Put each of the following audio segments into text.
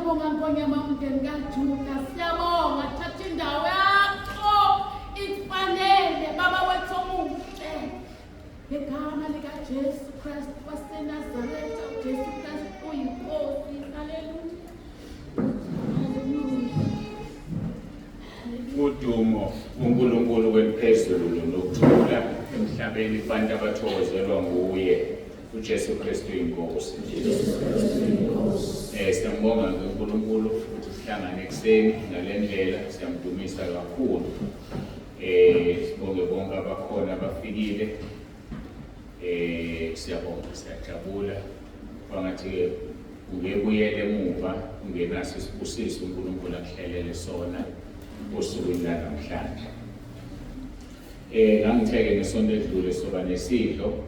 Siyabonga Nkonyama umndeni kaJuda, siyabonga thatha indawo yakho ifanele baba wethu omuhle. Ngegama likaJesu Kristu waseNazaretha, uJesu Kristu uyinkosi. Haleluya. Udumo uNkulunkulu weliphezulu nokuthula emhlabeni kubantu abathokozelwa nguye uJesu Kristu inkosi. Siyambonga uNkulunkulu ukuthi sihlangane ekseni ngale ndlela, siyamdumisa kakhulu. Sibonge bonke abakhona abafikile. Siyabonga, siyajabula. Bangathi ungekuyele emuva ungenaso isibusiso uNkulunkulu akuhlelele sona usukwini lanamhlanje. Ngangitheke ngesonto edlule soba nesidlo,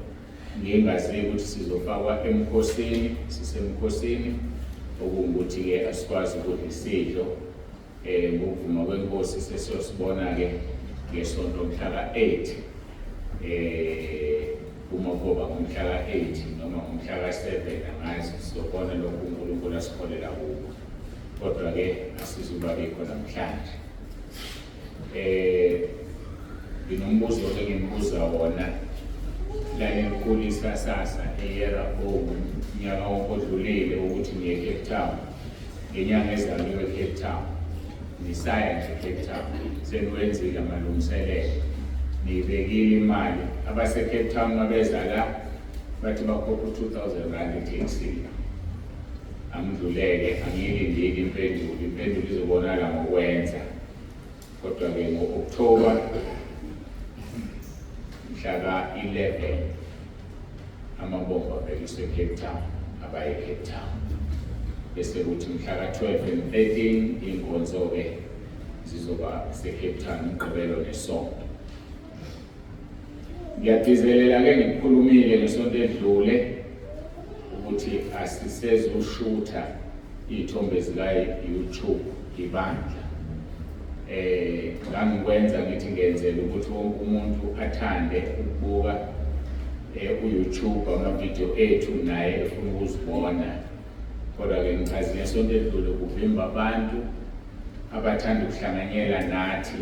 ngingazi ukuthi sizofakwa emkhosini, sisemkhosini, okungukuthi-ke asikwazi ukudla isidlo. Ngokuvuma kwenkosi sesiyosibona-ke ngesonto mhla ka-8, uma kuba ngomhla ka-8 noma ngomhla ka-7, angazi sizobona lokhu uNkulunkulu asikholela kuko. Kodwa-ke asizubabikho namhlanje. Nginombuzo-ke ngimbuza wona lalikhulisa sasa eYerabong unyaka odlulile ukuthi ngiye Cape Town, ngenyanga ezaliwe Cape Town, nisaya nje Cape Town, seniwenzile amalungiselelo, niyibekile imali. Abase-Cape Town mabeza la bathi bakhokha 2,000 rand iteksini. Angidluleke, angiyilindile impendulo izobonakala ngokwenza. Kodwa-ke ngo-October mhla ka-11 amabomba abhekiswe eCape Town, abaye eCape Town. Bese kuthi mhla ka-12 and 13 iy'nkonzo-ke zizoba seCape Town, umgqibelo nesonto. Ngiyagcizelela-ke ngikukhulumile ngesonto edlule ukuthi asisezushutha iy'thombe zika-YouTube ibandla. Ngangikwenza ngithi ngenzela ukuthi wonke umuntu athande ukubuka uYouTube amavidiyo ethu naye efuna ukuzibona. Kodwa-ke ngichazile ngesonto edlule kuvimba abantu abathanda ukuhlanganyela nathi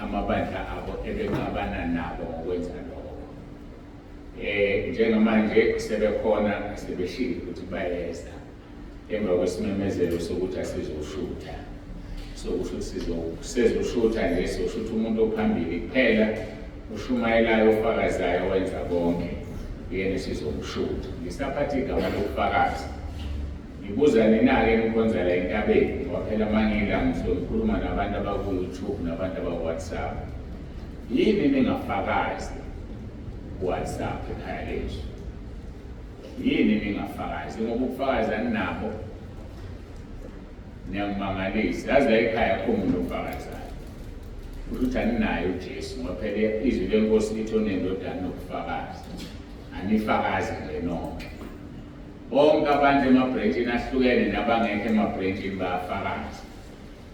amabandla abo ebenqabana nabo ngokwenza lokho. Njengamanje sebekhona sebeshilo ukuthi bayeza emva kwesimemezelo sokuthi asizoshutha. Sokusho ukuthi sizoshutha nje, soshutha umuntu ophambili kuphela, ushumayelayo ofakazayo wenza konke, yena sizomshutha. Ngisaphatha igama lokufakaza. Ngibuza nina-ke enkonza la entabeni, ngoba phela mangila ngikhuluma nabantu abaku-YouTube nabantu abaku-WhatsApp. Yini ningafakazi ku-WhatsApp ekhaya lethu? Yini ningafakazi? Ngoba ukufakaza ninabo niyangimangalisa. Yazi la ekhaya akho umuntu ofakazayo. Ukuthi aninayo uJesu, ngoba phela izwi lenkosi lithi onendodana nokufakaza. Anifakazi nje nonke. Bonke abantu emabhrentshini ahlukene nabangekho emabhrentshini bayafakaza.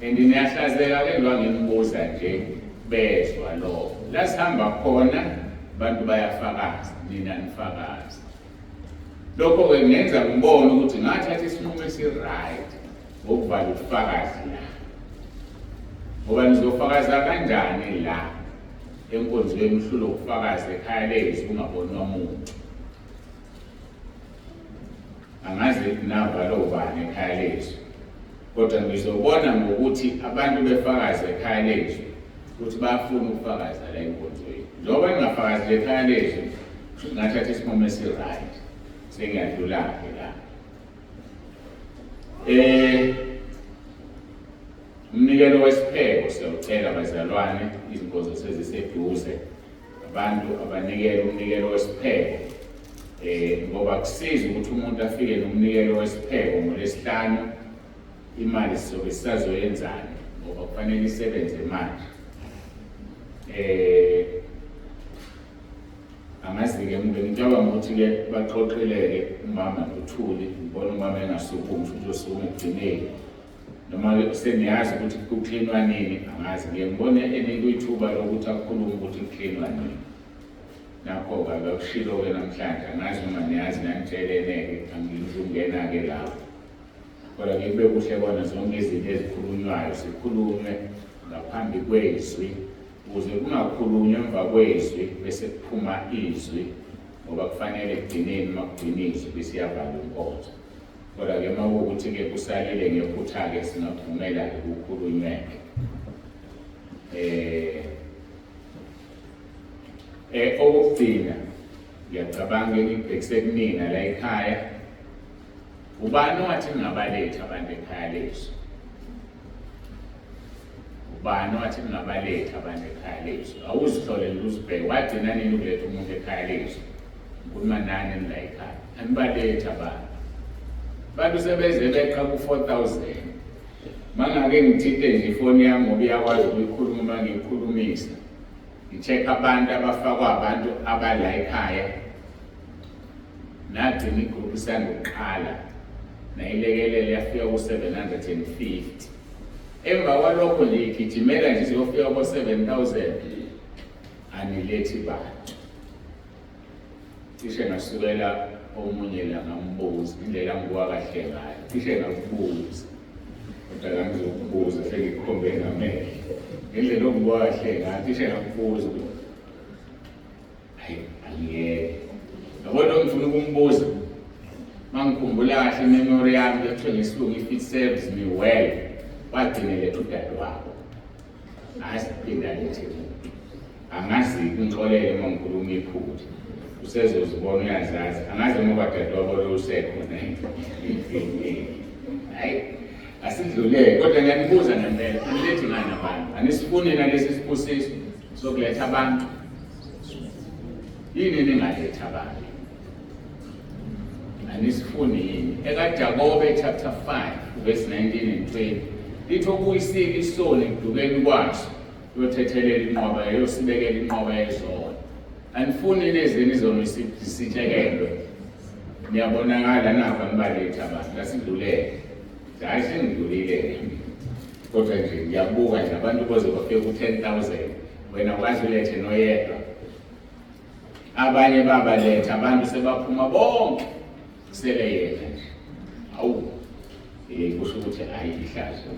And niyahlazeka-ke lwangibuza nje bezwa lokho. La sihamba khona abantu bayafakaza, nina nifakaza. Lokho-ke kungenza ngibone ukuthi ngathatha isinqumo esi-right ngokuvala ubufakazi la. Ngoba nizofakaza kanjani la enkonzweni uhlule ukufakaza ekhaya lethu ungabonwa muntu? Angazi navalo ubani ekhaya lethu. Kodwa ngizobona ngokuthi abantu befakaza ekhaya lethu ukuthi bayafuna ukufakaza la enkonzweni. Njengoba ningafakazi ekhaya lethu, ngathatha isinqumo esi-right. Sengiyadlula-ke la. Umnikelo wesipheko siyawucela bazalwane, izinkonzo seziseduze. Abantu abanikela umnikelo wesipheko. Ngoba kusiza ukuthi umuntu afike nomnikelo wesipheko ngoLwesihlanu, imali sizobe sisazoyenzani ngoba kufanele isebenze manje. Angazi-ke ngicabanga ukuthi-ke baxoxeleke umama noThuli, ngibona umama engasukumi futhi usukume ekugcineni. Noma seniyazi ukuthi kuklinwa nini, angazi. Ngiyembona enika ithuba lokuthi akhulume ukuthi kuklinwa nini. Nakho-ke akakushilo-ke namhlanje, angazi noma niyazi nanitshelene-ke, angizungena-ke lapho. kodwa ke kube kuhle kona zonke izinto ezikhulunywayo zikhulunywe ngaphambi kwezwi ukuze kungakhulunywa emva kwezwi bese kuphuma izwi ngoba kufanele ekugcineni uma kugcina izwi bese iyavalwa inkonzo. Kodwa-ke uma kuwukuthi-ke kusalile ngephutha-ke singaphumela-ke kukhulunyweke. Okugcina ngiyacabanga ngibhekise kumina la ekhaya, ubani wathi ngingabaletha abantu ekhaya lethu? Ubani wathi ngingabaletha abantu ekhaya lethu? Awuzihlolele uzibheke, wagcina nini ukuletha umuntu ekhaya lethu? Ngikhuluma nani la ekhaya, anibalethe abantu. Bantu sebeze beqa ku-4,000. Mangake ngithinte nje ifoni yami ngoba iyakwazi ukuyikhuluma uma ngiyikhulumisa. Ngi-check abantu abafakwa abantu abala ekhaya. Nagcina igroup isandukuqala nayilekelele yafika ku-750. Emva kwalokho nje igijimela nje izofika ku-7,000 anilethi bantu. Cishe ngasukela omunye la ngambuza indlela ngibuka kahle ngayo, cishe ngakubuza kodwa ngizokubuza sengikhombe ngamehlo indlela ongibuka kahle ngayo, cishe ngakubuza hayi angiyeke yabona ngifuna ukumbuza mangikhumbula kahle imemory yami ekuthiwa ngesilungu if it serves me well wagcine letha udadewabo asiphinda lethi angazi ngixolele uma ngikhuluma iphutha usezozibona uyazazi angazi ngoba dadewabo lo usekhona hayi asidlulele kodwa ngiyanibuza ngempela anilethi ngani abantu anisifuni nalesi sibusiso sokuletha abantu yini ningaletha abantu anisifuni yini ekaJakobe chapter 5 verse 19 and 20 lithi okuyisika isoni ekudukeni kwaso yothethelela inqoba yosibekela inqoba yezona anifuni lezeni izono sitshekelwe niyabonakala napha nibaletha abantu asidlulele hayi sengidlulile kodwa nje ngiyabuka nje abantu boze bafike ku-10,000 wena ukwazi ulethe noyedwa abanye babaletha abantu sebaphuma bonke kusele yena nje awu kusho ukuthi hayi ihlazo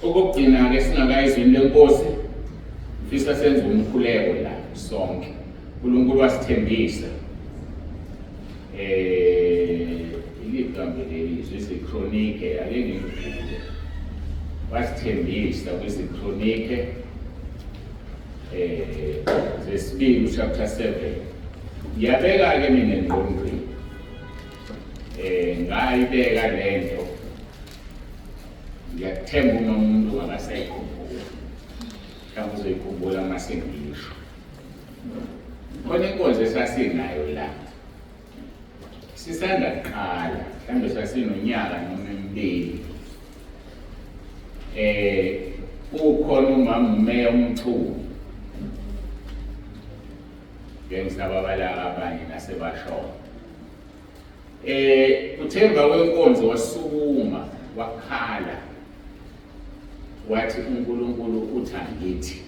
okugcina-ke singakayizwini lenkosi mfisa senze umkhuleko la sonke uNkulunkulu wasithembisa iligambeleliso izikronike ake ngikubuke wasithembisa kwizikronike zesibili chapter 7 ngiyabeka-ke mina engqondweni ngayibeka lento ngiyathemba uma umuntu ungasekhumbula mhlawumbe uzoyikhumbula uma sengisho khona inkonzo esasinayo la sisanda kuqala mhlawumbe sasinonyaka noma emibili ukhona umama umeya umchunu ngengisababalaka abanye nasebashona uthemba kwenkonzo wasukuma wakhala wathi uNkulunkulu uthi angithi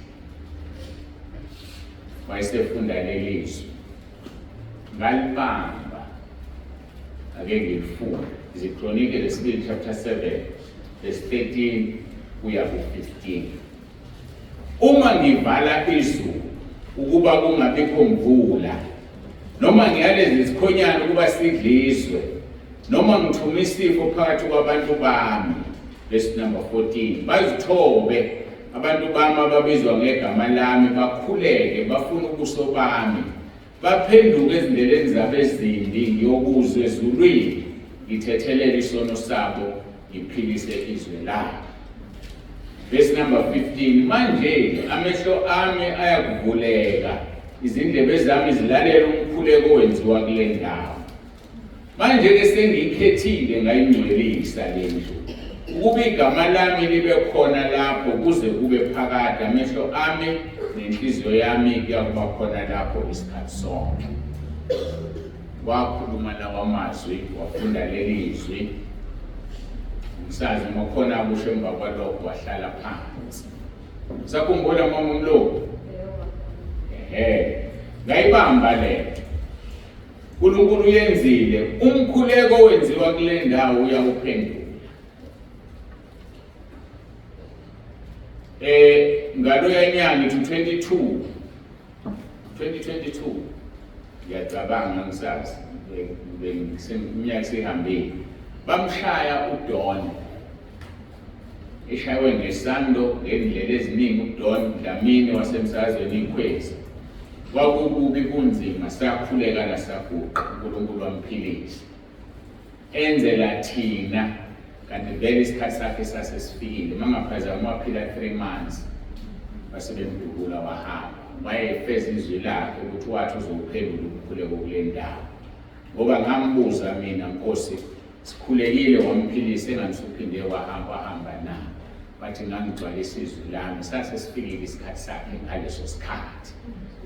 wayesefunda lelizwi ngalibamba ake ngilifunde izikronike lesibili chapter 7 verse 13 kuya ku-15 uma ngivala izulu ukuba kungabikho mvula noma ngiyalezi isikhonyana ukuba sidlizwe noma ngithuma isifo phakathi kwabantu bami verse number 14 bazithobe abantu bami ababizwa ngegama lami bakhuleke bafuna ubuso bami baphenduke ezindleleni zabo ezimbi ngiyokuzwa ezulwini ngithethelele isono sabo ngiphilise izwe labo verse number 15 manje amehlo ami ayakuvuleka izindlebe zami zilalela umkhuleko owenziwa kule ndawo manje-ke sengiyikhethile ngayingcwelisa le ndlu ukuba igama lami libe khona lapho kuze kube phakade amehlo ami nenhliziyo yami kuyakuba khona lapho isikhathi sonke wakhuluma lawo amazwi wafunda lelizwi ngisazi uma khona akusho emva kwalokho wahlala phansi sakhumbula mama umlomo ngayibamba lento uNkulunkulu uyenzile, umkhuleko owenziwa kule ndawo uyawuphendula. Ngaloya nyanga to 2022 ngiyacabanga ngisazi iminyaka sehambile, bamshaya uDon, eshaywe ngesando ngendlela eziningi. uDon Dlamini wasemsakazweni Ikhwezi, kwakukubi kunzima, sakhuleka lasaguqa, uNkulunkulu wamphilisa, enzela thina. Kanti vele isikhathi sakhe sasesifikile, mangaphazama waphila 3 months base bemdubula wahamba. Wayefeza izwi lakhe ukuthi wathi uzowuphendula ukukhuleka kule ndawo, ngoba ngambuza mina, Nkosi, sikhulekile wamphilisa, enganisuphinde wahamba na? Bathi ngangigcwalisa izwi lami, sasesifikile isikhathi sakhe ngaleso sikhathi,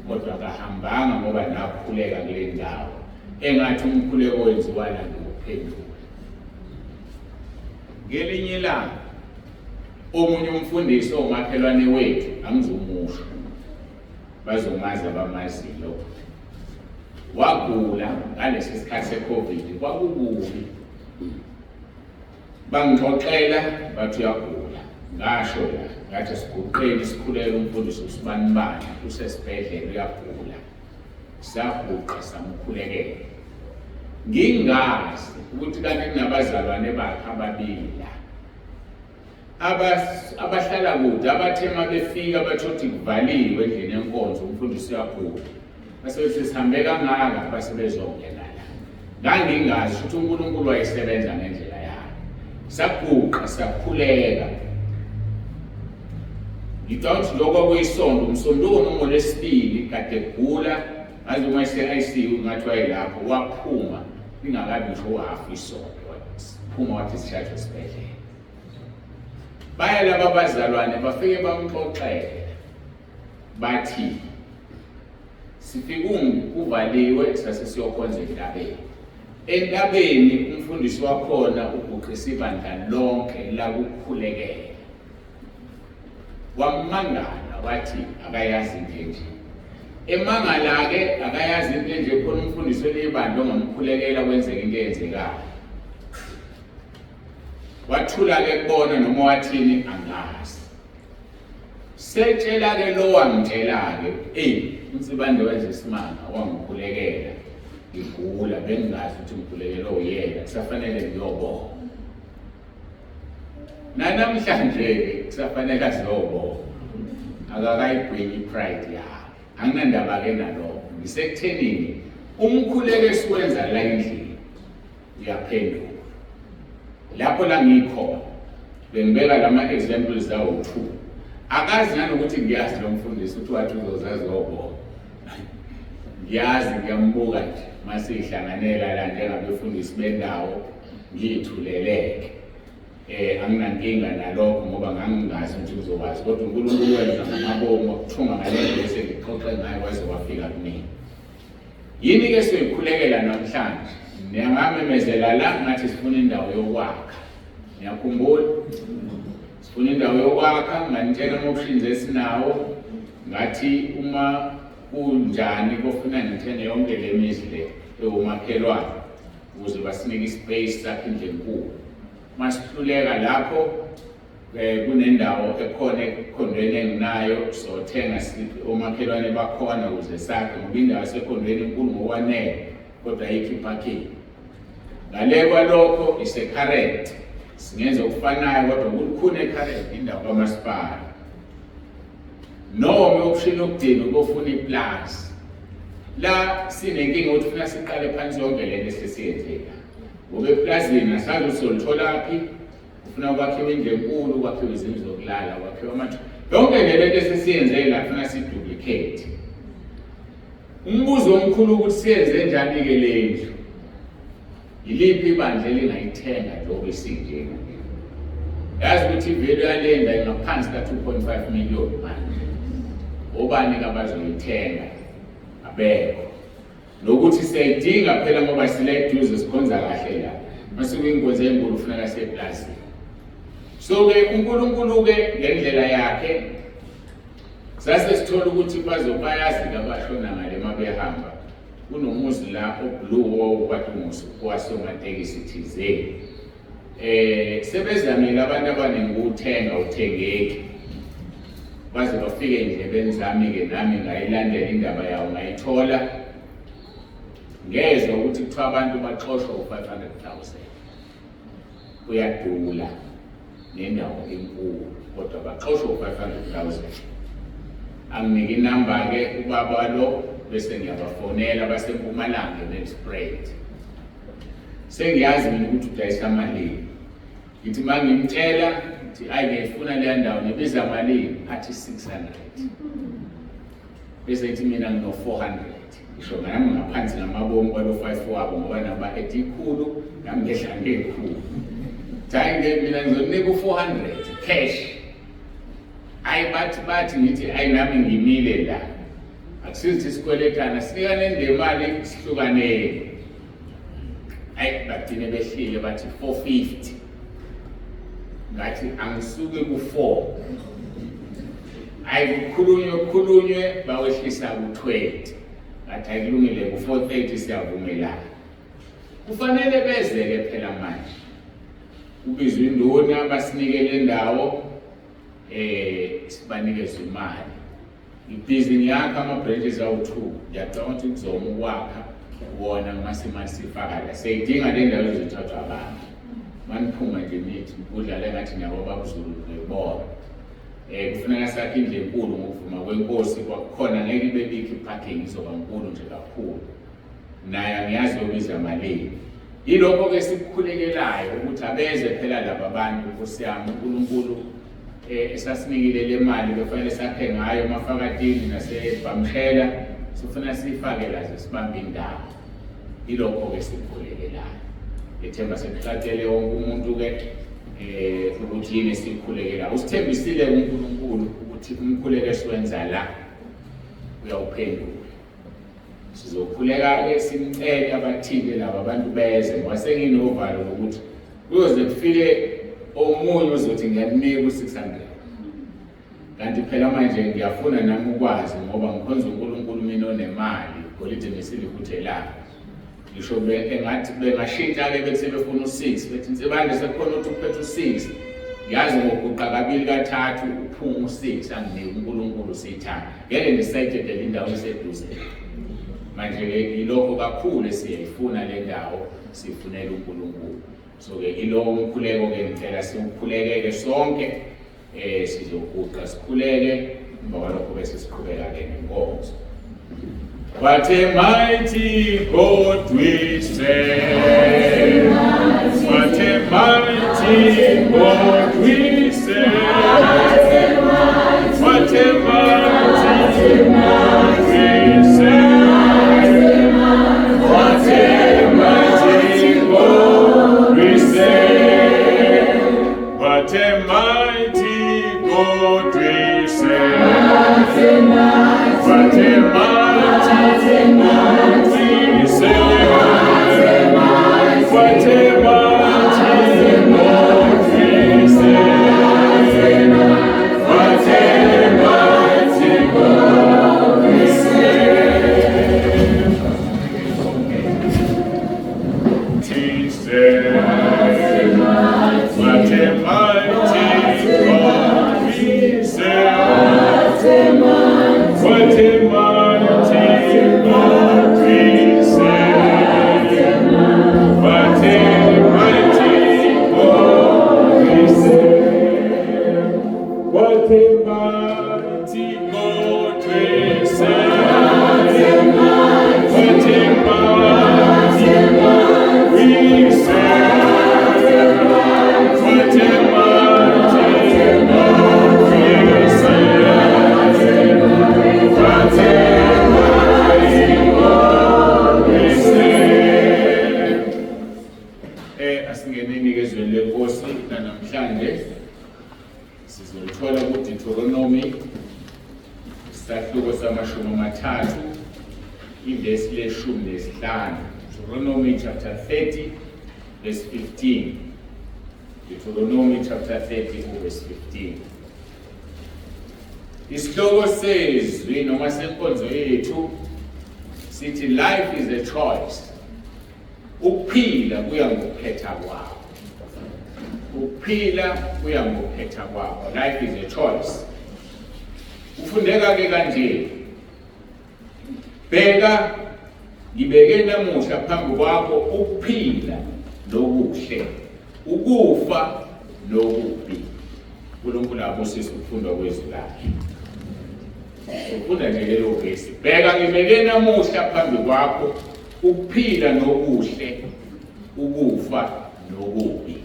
kodwa akahambanga ngoba nakhuleka kule ndawo, engathi umkhuleko owenziwa la ngokuphendula. Ngelinye ilanga omunye umfundisi omakhelwane wethu, angizomusho bazomazi abamazilo, wagula ngalesi sikhathi se-COVID, kwakukubi. Bangixoxela bathi uyagula, ngasho la ngathi siguqeni sikhulele umfundisi usibanibani usesibhedlela uyagula, saguqa samkhulekela. Ngingazi ukuthi kanti kunabazalwane bakhe ababili abahlala kude, abathe uma befika bathothi kuvaliwe endlini yenkonzo, umfundisi uyagula, base bethi sihambe kangaka base bezongena la. Ngangingazi ukuthi uNkulunkulu wayesebenza ngendlela yakhe. Saguqa sakhuleka. Ngicabanga lokho kuyisonto, umsonto noma lesibili kade gula, ngathi uma ese-ICU ngathi wayelapho, waphuma ingakabi ngisho half isonto, waphuma wathi sishaywe esibhedlela. Baya laba bazalwane bafike bamxoxela bathi sifike kuvaliwe, sase siyokhonza entabeni. Entabeni umfundisi wakhona uguqisa ibandla lonke la kukhulekela. Wamangala wathi akayazi into enje. Emangala-ke akayazi into enje, khona umfundisi welibandla ongamkhulekela kwenzeka into eyenzekayo. Wathula-ke kubona noma wathini angazi. Setshela-ke lo wangitshela-ke, uNsibande wenza isimanga wangikhulekela, ngigula, bengingazi ukuthi ngikhulekela uyena, kusafanele ngiyobonga. Namhlanje-ke kusafanele aziyobonga, akakayigwinyi ipride yakhe. Anginandaba-ke nalokho, ngisekuthenini umkhuleko esiwenza la endlini uyaphendula. Lapho la ngikhona bengibeka lama-examples awu-2. Akazi nanokuthi ngiyazi lo mfundisi ukuthi wathi uzozazi obonga. Ngiyazi, ngiyambuka nje masihlanganela la njengabefundisi bendawo ngiyithuleleke. Anginankinga nalokho ngoba ngangingazi ukuthi uzokwazi, kodwa uNkulunkulu wenza ngamabomu wakuthunga ngalento bese ngixoxe ngayo waze wafika kumina. Yini-ke siyoyikhulekela namhlanje? Niyamamemezela la ngathi sifuna indawo yokwakha. Niyakhumbula? Sifuna indawo yokwakha, nganitshela ama-options esinawo, ngathi uma kunjani kofuna ngithenge yonke le mizi le ewumakhelwane ukuze basinike ispace sakhe indlu enkulu. Masihluleka lapho kunendawo ekhona ekhondweni enginayo, sothenga omakhelwane bakhona ukuze sakhe, ngoba indawo esekhondweni enkulu ngokwanele kodwa ayikho iparking. Ngale kwalokho ise-current, singenza okufanayo kodwa kukhona e-current indawo kamasipala. Noma option yokudinga ukufuna iplaza. La sinenkinga ukuthi ufuna siqale phansi yonke lento esesiyenzeka. Ngoba eplazini asazi ukuthi solitholaphi, ufuna ukwakhiwa indlu enkulu, ukwakhiwa izindlu zokulala, ukwakhiwa amathuba. Yonke lento esesiyenzeke la ufuna siduplicate. Umbuzo omkhulu ukuthi siyenze njani-ke le ndlu? Yiliphi ibandla elingayithenga njengoba isinjena? Yazi ukuthi ivelu yalenda ingaphansi ka-2.5 million manje. Obani-ke abazoyithenga? Abekho. Nokuthi siyayidinga phela ngoba sila eduze sikhonza kahle la. Mase kuyinkonzo enkulu kufuneka siyeplazini. So-ke uNkulunkulu-ke ngendlela yakhe sase sithola ukuthi bayazi-ke abashona ngale mabehamba kunomuzi la oblue owasongatekisi thizeni. Sebezamile abantu abaningi ukuthenga uthengeki. Baze bafike endlebeni zami-ke nami ngayilandela indaba yawo ngayithola. Ngezwe ukuthi kuthiwa abantu baxoshwa u-500,000. Kuyadula nendawo enkulu kodwa baxoshwa u-500,000. Anginike inamba-ke ubaba lo bese ngiyabafonela baseMpumalanga eNelspruit. Sengiyazi mina ukuthi udayisa malini. Ngithi uma ngimtshela ngithi ayi ngiyifuna leya ndawo nibiza malini, athi 600. Bese ngithi mina ngino 400. Ngisho nami ngaphansi ngamabomu kwalo 5 wabo ngoba naba ethi ikhulu nami ngehla ngekhulu. Thange mina ngizonika u400 cash. Ayi bathi ngithi ayi nami ngimile la. Akusithi sikweletana sinikane ndemali sihlukanele. Ayi bathine behlile bathi 450. Ngathi angisuke ku4. Ayi kukhulunywe bawehlisa ku20. Ngathi akulungile ku430 siyavumelana. Kufanele bezeke phela manje. Ubizwe induna basinikele indawo sibanikeze imali. Ibhizinisi yakho ama-branches awu2 ngiyacabanga ukuthi kuzoma ukwakha wona masimasifaka la seyidinga le ndawo ezothathwa abantu maniphuma nje nithi udlale ngathi nyabo babuzulu ngibona kufuneka sakhe indle enkulu ngokuvuma kwenkosi kwakhona ngeke ibe big parking izoba nkulu nje kakhulu naye angiyazi ubiza malini. Yilokho ke sikukhulekelayo ukuthi abeze phela laba abantu Nkosi yami uNkulunkulu esasinikile le mali befanele sakhe ngayo Mafakatini naseBamhlela sifuna sifake la sibambe indawo. Yilokho ke sikukhulekelayo. Ethemba sekuhlatshele wonke umuntu ke ukuthi yini sikukhulekela. Usithembisile uNkulunkulu ukuthi umkhuleko esiwenza la uyawuphendula. Sizokhuleka ke simcele abathile laba abantu beze ngoba senginovalo lokuthi kuyoze kufike omunye uzothi ngiyanika u600. Kanti phela manje ngiyafuna nami ukwazi ngoba ngikhonza uNkulunkulu mina onemali golide nesilikhuthe la. Ngisho engathi bengashintsha ke bese befuna u6 bethi insibande sekukhona ukuthi uphethe u6. Yazi ngokuqa kabili kathathu uphuma u6 anginike uNkulunkulu sithanda. Ngeke ngisayitshele indawo eseduze. Manje ke ilokho kakhulu esiyifuna le ndawo sifunela uNkulunkulu. So ke ilowo umkhuleko ke ngicela sikhulekeke sonke sizoguqa sikhuleke ngoba lokho bese siqhubeka ke ngenkonzo. What a mighty God we serve. What a mighty God we serve. What a mighty God we serve. What a mighty God we serve. What a mighty God we serve. What a mighty Deuteronomy chapter 30 verse 15. Deuteronomy chapter 30 verse 15. Isihloko says noma senkonzo yethu sithi life is a choice. Ukuphila kuya ngokukhetha kwakho. Ukuphila kuya ngokukhetha kwakho. Life is a choice. Ufundeka ke kanje. Bheka ngibeke namuhla phambi kwakho ukuphila nokuhle, ukufa nokubi. uNkulunkulu abusise ukufundwa kwezwi lakhe. Ufunda nje lelo vesi. Bheka ngibeke namuhla phambi kwakho ukuphila nokuhle, ukufa nokubi.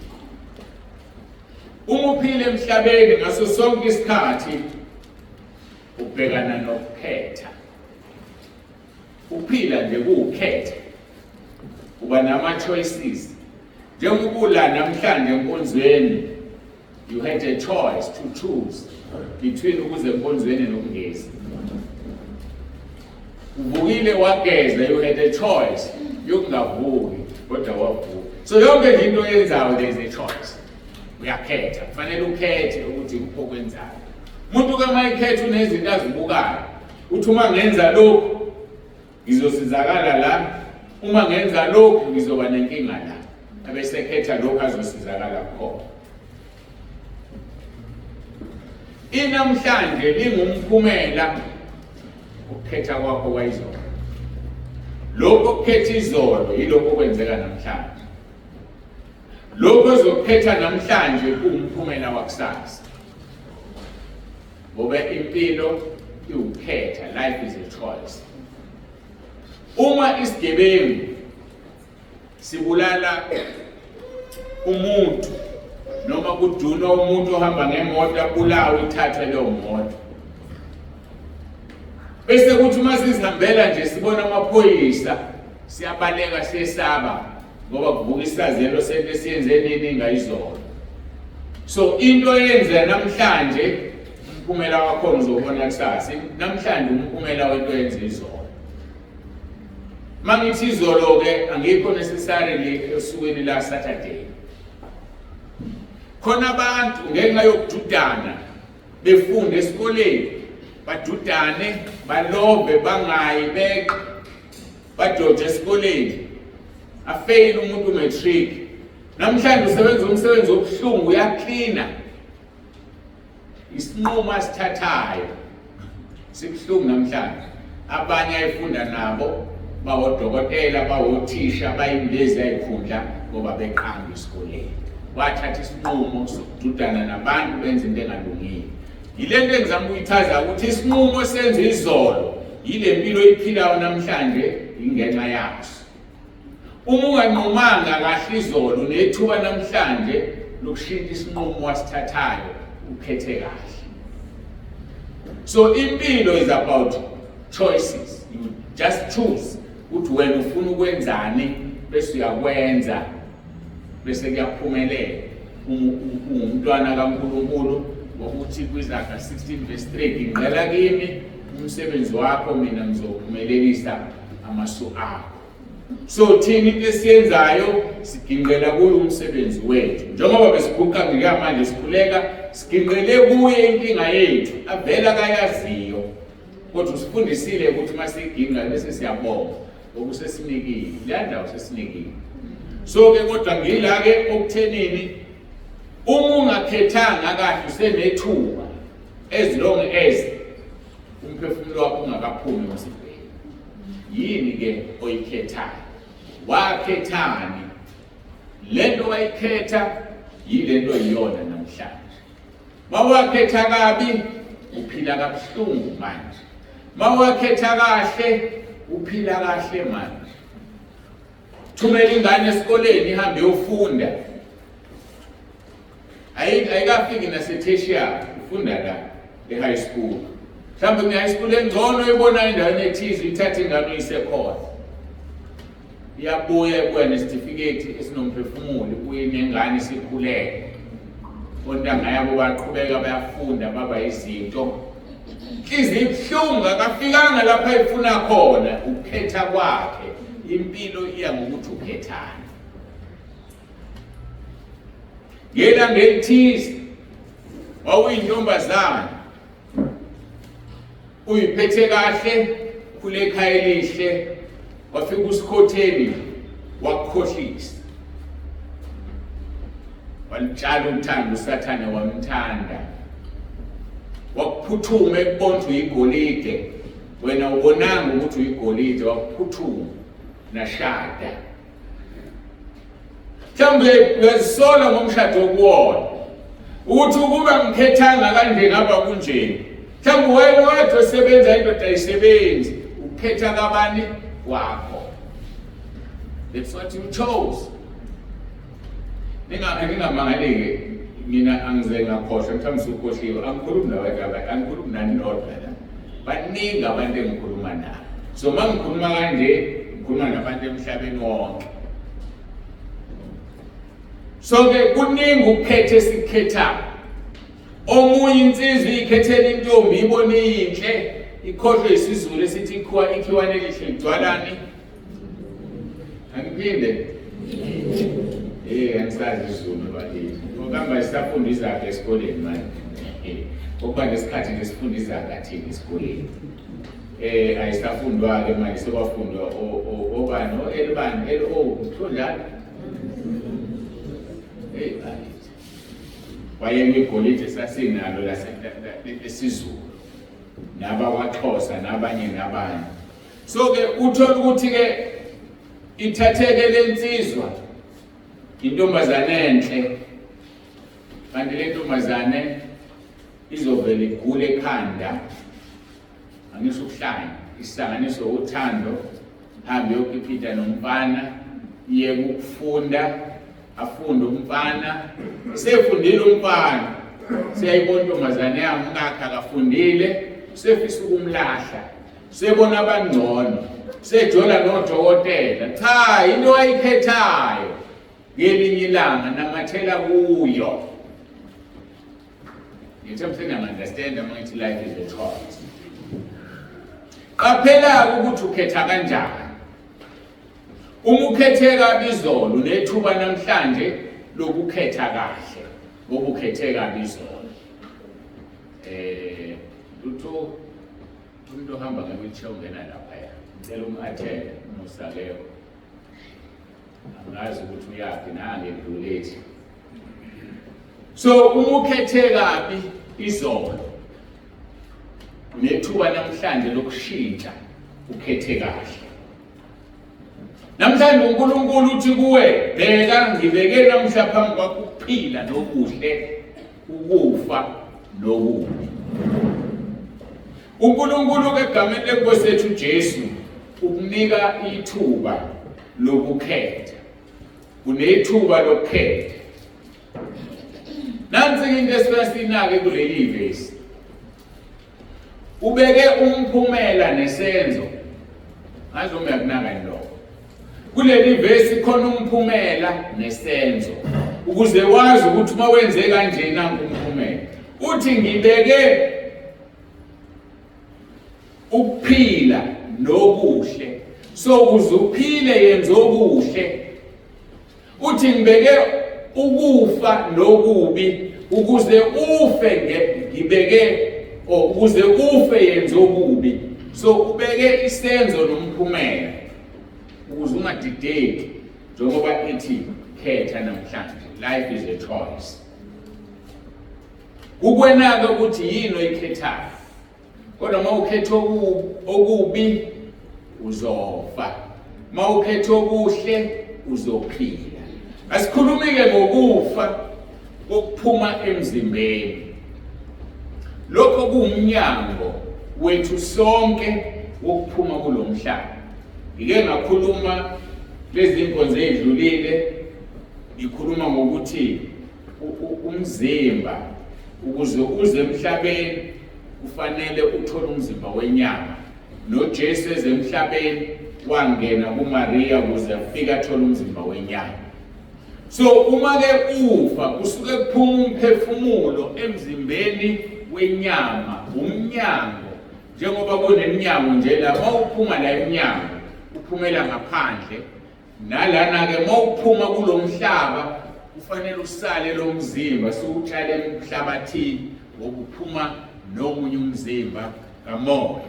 Uma uphila emhlabeni ngaso sonke isikhathi ubhekana nokukhetha. Uphila nje kuwukhetha. Uba nama choices. Njengoba ula namhlanje enkonzweni, you had a choice to choose between ukuze enkonzweni nokungezi. Uvukile wageza, you had a choice yokungavuki kodwa wavuka. So yonke into oyenzayo there is a choice. Uyakhetha, kufanele ukhethe ukuthi ukwenzayo. Umuntu kemayikhetha unezinto azibukayo. Uthi uma ngenza lokhu ngizosizakala la, uma ngenza lokhu ngizoba nenkinga la. Abese ekhetha lokhu azosizakala khona. Inamhlanje lingumphumela ukukhetha kwakho kwayizolo. Lokho ukukhetha izolo yilokho okwenzeka namhlanje. Lokho ozokhetha namhlanje kuwumphumela wakusasa. Ngoba impilo iwukhetha, life is a choice. Uma isigebengu sibulala umuntu noma kuduna umuntu ohamba ngemoto abulawe ithathwe leyo moto, bese kuthi uma sizihambela nje sibona amaphoyisa siyabaleka siyesaba ngoba kuvuka isazelo sento siyenze nini ngayizolo. So into yenza namhlanje umphumela wakho uzobona kusasa. Namhlanje umphumela wento yenza izolo. Mangithi izolo ke angikho necessarily esukwini la Saturday. Khona abantu ngenxa yokududana befunda esikoleni, badudane, balove, bangayi beqe, badoje esikoleni, afail umuntu matric. Namhlanje usebenza umsebenzi obuhlungu, uyaklina. Isinqumo asithathayo sibuhlungu namhlanje. Abanye ayifunda nabo bawodokotela, bawothisha, bayindezi ayikhundla ngoba beqamba esikoleni. Wathatha isinqumo sokududana nabantu benza into engalungile. Yilento engizama ukuyichaza ukuthi isinqumo senza izolo yile mpilo iphilayo namhlanje ingenxa yaso. Uma unganqumanga kahle izolo nethuba namhlanje lokushintsha isinqumo wasithathayo ukhethe kahle. So impilo is about choices. You just choose ukuthi wena ufuna ukwenzani bese uyakwenza bese kuyaphumelela. Umntwana kaNkulunkulu ngokuthi kwiZaga 16:3 ngicela kimi umsebenzi wakho mina ngizophumelelisa amasu akho. So thina into esiyenzayo siginqela kuyo umsebenzi wethu. Njengoba besiguqa ngika manje sikhuleka siginqele kuye inkinga yethu avela kayaziyo. Kodwa usifundisile ukuthi masiginqa bese siyabonga okusesinikile. Landa usesinikile. So ke kodwa ngila ke okuthenini uma ungakhethanga kahle usenethuba as long as umphefumulo wakho ungakaphumi emzimbeni. Yini ke oyikhethayo? Wakhethani? Lento wayikhetha yilento iyona namhlanje. Mawakhetha kabi uphila kabuhlungu manje. Mawakhetha kahle uphila kahle manje. Thumela ingane esikoleni ihambe yofunda. Ayikafiki nase-tertiary ufunda la e-high school. Mhlawumbe kune-high school engcono ibona endaweni ethize ithathe ingane uyisekhona. Iyabuya kuya nesitifiketi esinomphefumulo, ibuye nengane isikhulele. Ontanga yabo baqhubeka bayafunda baba izinto. Inhliziyo ibuhlungu akafikanga lapha efuna khona ukukhetha kwakhe. Impilo iya ngokuthi ukhethane. Ngelanga elithize wawuyintombazana uyiphethe kahle ukhule ekhaya elihle, wafika uSikhotheni wakukhohlisa. Walitshala uthando uSathane wamthanda. Wakuphuthuma ekubona ukuthi uyigolide. Wena ubonanga ukuthi uyigolide, wakuphuthuma nashada. Mhlawumbe uyazisola ngomshado wokuwona ukuthi ukuba ngikhethanga kanje ngaba kunjeni. Mhlawumbe wena wathi osebenza indoda ayisebenzi, ukhetha kabani wakho. That's what you chose. Ningamangaleke mina angize ngakhohlwa, mhlawumbe ukhohliwe, angikhulumi nawe abanye, angikhulumi nani nodwa la. Baningi abantu engikhuluma nabo. So mangikhuluma kanje, ngikhuluma nabantu emhlabeni wonke. So ke kuningi ukukhetha esikhethayo. Omunye insizwa ikhethela intombi ibone inhle, ikhohlwe isizulu esithi ikhiwane elihle ligcwalani. Angiphinde. Angisazi isizulu bakithi. Ngokamba sisafunda izaga esikoleni manje. Ngokuba ngesikhathi ngesifunda izaga thina esikoleni. Ayisafundwa-ke manje sekwafundwa obani, elibani, LO, kuthiwa njalo. Wayemi igolide sasinalo lesizulu nabakwaXhosa nabanye. So ke uthola ukuthi ke ithatheke lensizwa intombazane enhle, kanti le ntombazane izovela igule ekhanda, angisho ukuhlanya, isihlanganiso uthando, hambe yokuphita nomfana, iye ukufunda, afunde umfana, sefundile umfana, siyayibona intombazane yami ngakho akafundile, sefisa ukumlahla, sebona abangcono, sejola nodokotela. Cha, into ayikhethayo ngelinye ilanga namathela kuyo. Ngithi understand ukuthi life is a choice. Qaphela ukuthi ukhetha kanjani. Uma ukhethe kabi izolo unethuba namhlanje lokukhetha kahle, ngoba ukhethe kabi izolo. Lutho umuntu ohamba nge-wheelchair ungena lapha ya. Ngicela umathele uMusaleko. Angazi ukuthi uyaphi nangendlulethi. So uma ukhethe kabi izolo unethuba namhlanje lokushintsha ukhethe kahle. Namhlanje uNkulunkulu uthi kuwe, bheka ngibeke namhla phambi kwakho ukuphila nokuhle, ukufa nokubi. uNkulunkulu ke egameni lenkosi yethu uJesu ukunika ithuba lokukhetha. Unethuba lokukhetha. Nansi into esisinake kuleli verse. Ubeke umphumela nesenzo. Ngazi uma yakunaka lokho. Kuleli verse khona umphumela nesenzo. Ukuze wazi ukuthi uma wenze kanje nanku umphumela. Uthi ngibeke ukuphila nokuhle. So ukuze uphile yenza okuhle. Uthi ngibeke ukufa nokubi ukuze ufe ngibeke ukuze ufe yenza okubi. So ubeke isenzo nomphumela ukuze ungadideki njengoba ethi khetha namhlanje. Life is a choice. Ukwenaka ukuthi yini oyikhethayo. Kodwa uma ukhetha okubi uzofa. Uma ukhetha okuhle uzophila. Asikhulumike ngokufa kokuphuma emzimbeni. Lokho kuumnyango wethu sonke wokuphuma kulomhlaba. Ngike ngakhuluma lezi inkonzo ezidlulile, ngikhuluma ngokuthi umzimba ukuze uze emhlabeni kufanele uthole umzimba wenyama. NoJesu ezemhlabeni wangena kuMaria ukuze afike athole umzimba wenyama. So uma ke ufa kusuke kuphuma umphefumulo emzimbeni wenyama, umnyango. Njengoba kuneminyango nje la mawuphuma la eminyango uphumela ngaphandle, nalana ke mawuphuma kulomhlaba kufanele usale lo mzimba siwutshale emhlabathini ngokuphuma nomunye umzimba kamoya.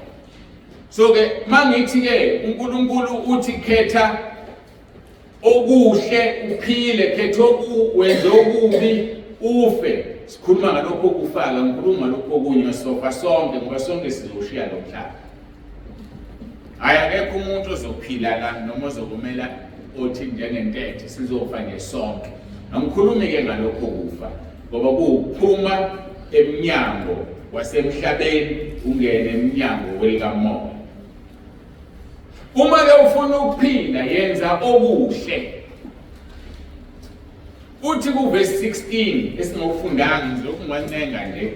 So ke mangithi ke uNkulunkulu uthi khetha okuhle uphile, khetha wenze okubi ufe. Sikhuluma ngalokho okufaka, ngikhuluma ngalokho okunye sofa sonke ngoba sonke sizoshiya lo mhlaba. Akekho umuntu ozophila la noma ozokumela othi njengentethe sizofa nje sonke. Angikhulumi ke ngalokho kufa ngoba kuphuma emnyango wasemhlabeni ungene emnyango welikamoya. Uma ke ufuna ukuphila yenza okuhle. Uthi ku verse 16 esingawufundanga ngizokhu ngiwancenga nje.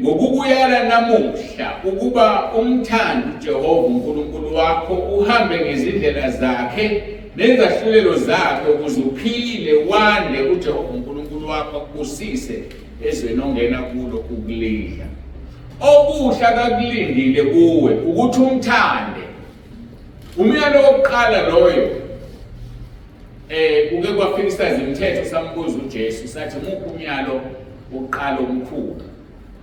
Ngokukuyala namuhla ukuba umthande uJehova uNkulunkulu wakho uhambe ngezindlela zakhe nezahlulelo zakhe ukuze uphile wande uJehova uNkulunkulu wakho akusise ezweni ongena kulo ukulidla. Okuhla kakulindile kuwe ukuthi umthande. Umyalo wokuqala loyo kuke kwafika imithetho sambuza uJesu sathi muphi umyalo wokuqala omkhulu.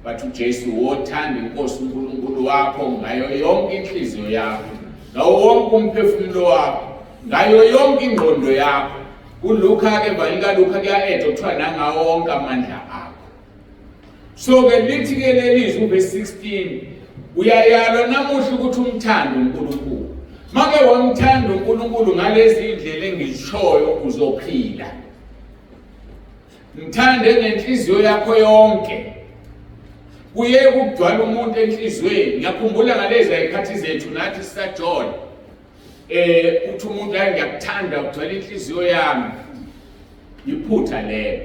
Bathi uJesu wothanda inkosi uNkulunkulu wakho ngayo yonke inhliziyo yakho, ngawo wonke umphefumulo wakho, ngayo yonke ingqondo yakho. KuLuka ke valika Luka kuya-add kuthiwa nangawo wonke amandla akho. So ke lithi ke lelizwi verse 16 uyayalwa namuhla ukuthi umthande uNkulunkulu. Make wamthanda uNkulunkulu ngalezi indlela engizishoyo uzophila. Mthande ngenhliziyo yakho yonke. Kuye ukugcwala umuntu enhlizweni. Ngiyakhumbula ngalezi ayikhathi zethu nathi sisajola. Uthi umuntu hayi ngiyakuthanda ugcwala inhliziyo yami. Iphutha lelo.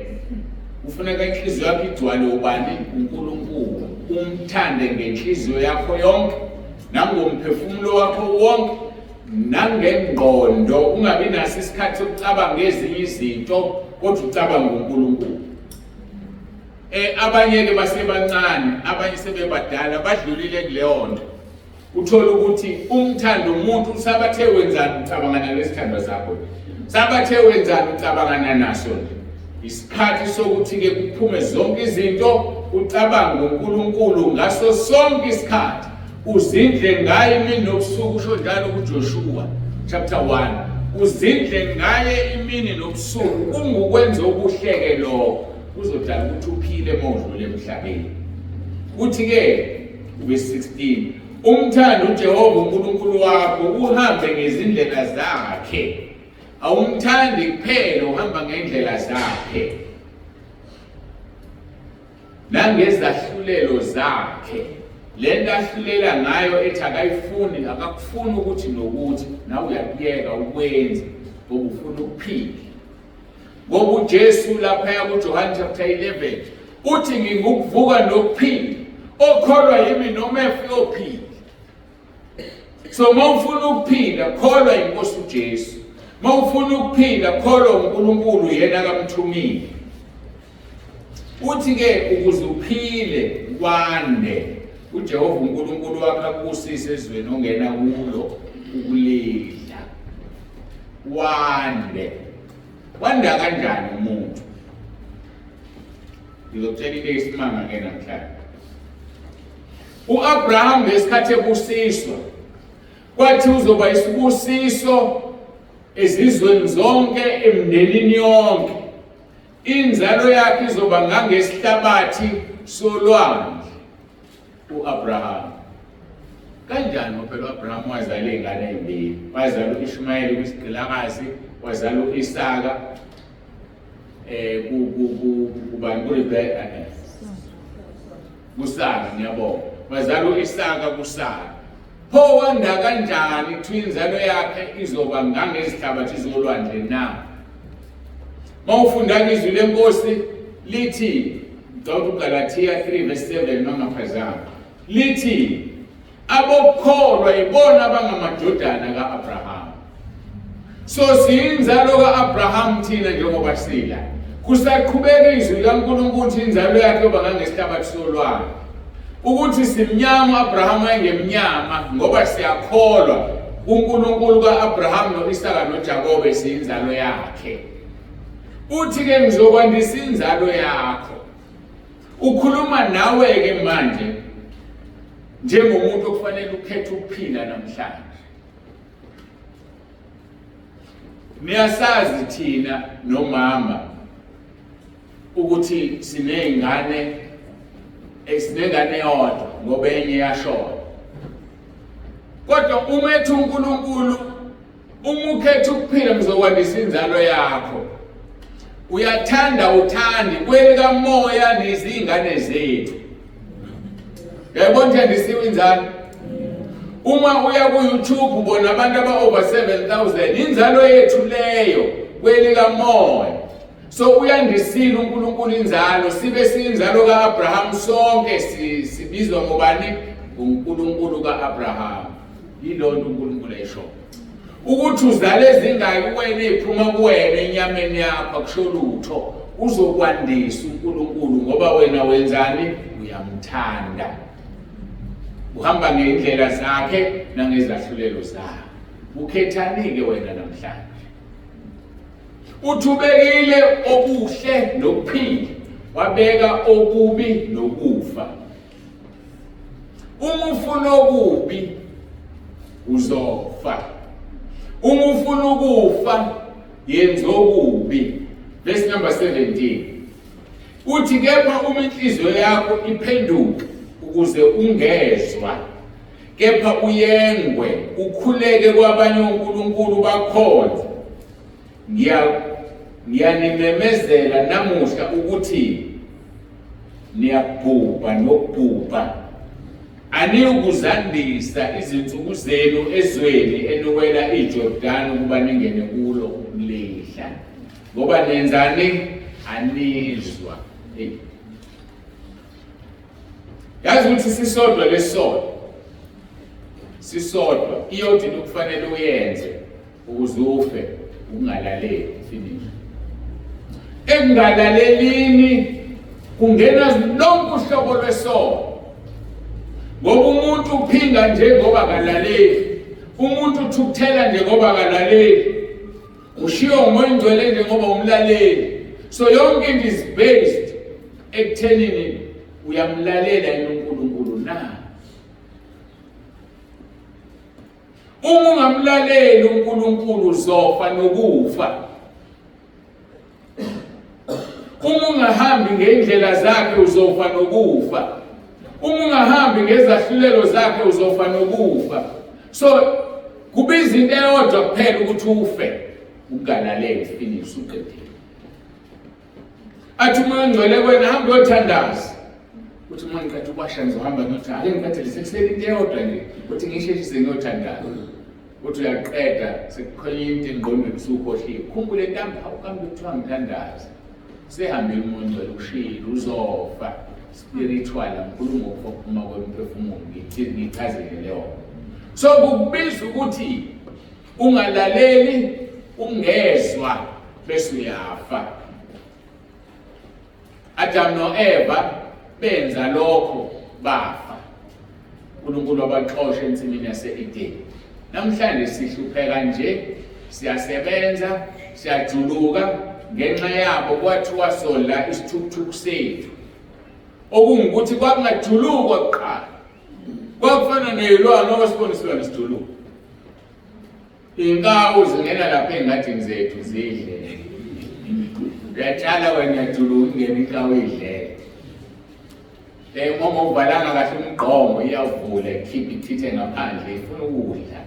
Kufuneka inhliziyo yakho igcwale ubani uNkulunkulu. Umthande ngenhliziyo yakho yonke, nangomphefumulo wakho wonke, nangengqondo. Ungabi naso isikhathi sokucabanga ngezinye izinto kodwa ucabanga uNkulunkulu. Abanye ke basebancane, abanye sebebadala badlulile kuleyo nto. Uthola ukuthi umthando umuntu usabathe wenzani ucabangana nesithando sakho. Sabathe wenzani ucabangana naso. Isikhathi sokuthi ke kuphume zonke izinto ucabanga uNkulunkulu ngaso sonke isikhathi. Uzindle ngaye imini nobusuku usho njalo kuJoshua chapter 1. Uzindle ngaye imini nobusuku kungukwenza okuhleke lokho. Uzodala ukuthi uphile modlule emhlabeni. Uthi ke verse 16 umthande uJehova uNkulunkulu wakho uhambe ngezindlela zakhe. Awumthandi kuphela uhamba ngendlela zakhe. Nangezahlulelo zakhe. Lento ahlulela ngayo ethi akayifuni akakufuni ukuthi nokuthi nawe uyakuyeka ukwenza ngoba ufuna ukuphila. Ngoba uJesu lapha kuJohn chapter 11 uthi ngikuvuka nokuphila okholwa yimi noma efiyophila. So mawufuna ukuphila kholwa inkosi uJesu. Mawufuna ukuphila kholwa uNkulunkulu yena akamthumile. Uthi ke ukuze uphile kwande uJehova uNkulunkulu wakho akusise ezweni ongena kulo ukulidla. Wanda kanjani umuntu? Ngizokutshela into eyisimanga ke namhlanje. uAbraham ngesikhathi ebusiswa kwathi uzoba isibusiso ezizweni zonke emndenini yonke. Inzalo yakhe izoba ngangesihlabathi solwandle. uAbraham kanjani phela uAbraham wazala ingane ezimbili. Wazala uIshmayeli kwisigqilakazi, wazala uIsaka kubani kuRebeka kuSara ngiyabonga. Wazala uIsaka kuSara. Pho wanda kanjani kuthiwa inzalo yakhe izoba ngangezihlabathi zolwandle na? Mawufunda izwi lenkosi lithi uGalatia 3 verse 7 mangaphazama. Lithi abokholwa ibona abangamadodana kaAbraham. So siyinzalo kaAbraham thina njengoba sila. Kusaqhubeka izwi likaNkulunkulu ukuthi inzalo yakhe yoba ngangesihlabathi solwandle. Ukuthi simnyama uAbraham engemnyama ngoba siyakholwa uNkulunkulu kaAbraham noIsaka noJakobe siyinzalo yakhe. Uthi ke ngizokwandisa inzalo yakho. Ukhuluma nawe ke manje njengomuntu okufanele ukhethe ukuphila namhlanje. Niyasazi thina nomama ukuthi sinengane yodwa ngoba enye yashona. Kodwa uma ethi uNkulunkulu uma ukhetha ukuphila ngizokwandisa inzalo yakho, uyathanda uthandi kwelika moya nezingane zethu. Yabona uthandisiwe inzalo. Uma uya ku YouTube ubona abantu over 7,000 inzalo yethu leyo kwelika moya. So uyandisile uNkulunkulu inzalo, sibe siyinzalo kaAbraham sonke sibizwa ngobani? uNkulunkulu kaAbraham. Yilonto uNkulunkulu ayisho. Ukuthi uzale ezingaki wena eziphuma kuwena enyameni yakho akusho lutho, uzokwandisa uNkulunkulu ngoba wena wenzani? Uyamthanda. Uhamba ngendlela zakhe nangezahlulelo zakhe. Ukhethani ke wena namhlanje? Uthubekile okuhle nokuphila, wabeka okubi nokufa. Uma ufuna okubi uzofa. Uma ufuna ukufa yenza okubi. Verse number 17. Uthi kepha uma inhliziyo yakho iphenduka ukuze ungezwa, kepha uyengwe ukhuleke kwabanye uNkulunkulu bakhona, ngiyanimemezela namuhla ukuthi niyabhubha nokubhubha. Aniyukuzandisa izinsuku zenu ezweni eniwela iJordani ukuba ningene kulo ukulehla. Ngoba nenzani? Anizwa. Yazi ukuthi sisodwa lesodwa. Sisodwa iyothi ukufanele uyenze ukuze ufe ungalaleli finish. Engalalelini kungena lonke uhlobo lwesono. Ngoba umuntu uphinga njengoba akalaleli, umuntu uthukuthela njengoba akalaleli, ushiyo umoya ingcwele njengoba umlaleli. So yonke into is based ekuthenini uyamlalela uNkulunkulu na. Uma ungamlaleli uNkulunkulu uzofa nokufa. Uma ungahambi ngendlela zakhe uzofa nokufa. Uma ungahambi ngezahlulelo zakhe uzofa nokufa. So kubiza into eyodwa kuphela ukuthi ufe, ukungalaleli finish uqedile. Athi uma ngcwele kwena hamba uyothandaza. Uthi uma ngiqeda ukwasha ngizohamba ngiyothandaza. Ake ngikhathele sekusele into eyodwa nje ukuthi ngisheshise ngiyothandaza. Uthi uyaqeda sekukhona into engqondweni usukhohliwe. Khumbule ntamba ukambe kuthiwa ngithandaza. Sehambile uMngcwele ushilo uzofa. Spiritual uNkulunkulu ngokuphuma kwemphefumulo ngichazele leyo. So kubiza ukuthi ungalaleli, ungezwa bese uyafa. Adam noEva benza lokho bafa. uNkulunkulu wabaxosha ensimini yase-Edeni. Namhlanje sihlupheka nje, siyasebenza, siyajuluka ngenxa yabo kwathiwa sola isithukuthuku sethu. Okungikuthi kwakungajulukwa kuqala. Kwakufana nezilwane obasibona isilwane sijuluka. Inkawu zingena lapha engadini zethu zidle. Uyatshala wena uyajuluka ingene inkawu idle. Ngoba uvalanga kahle umgqomo iyavula ikhipha ithithe ngaphandle ifuna ukudla.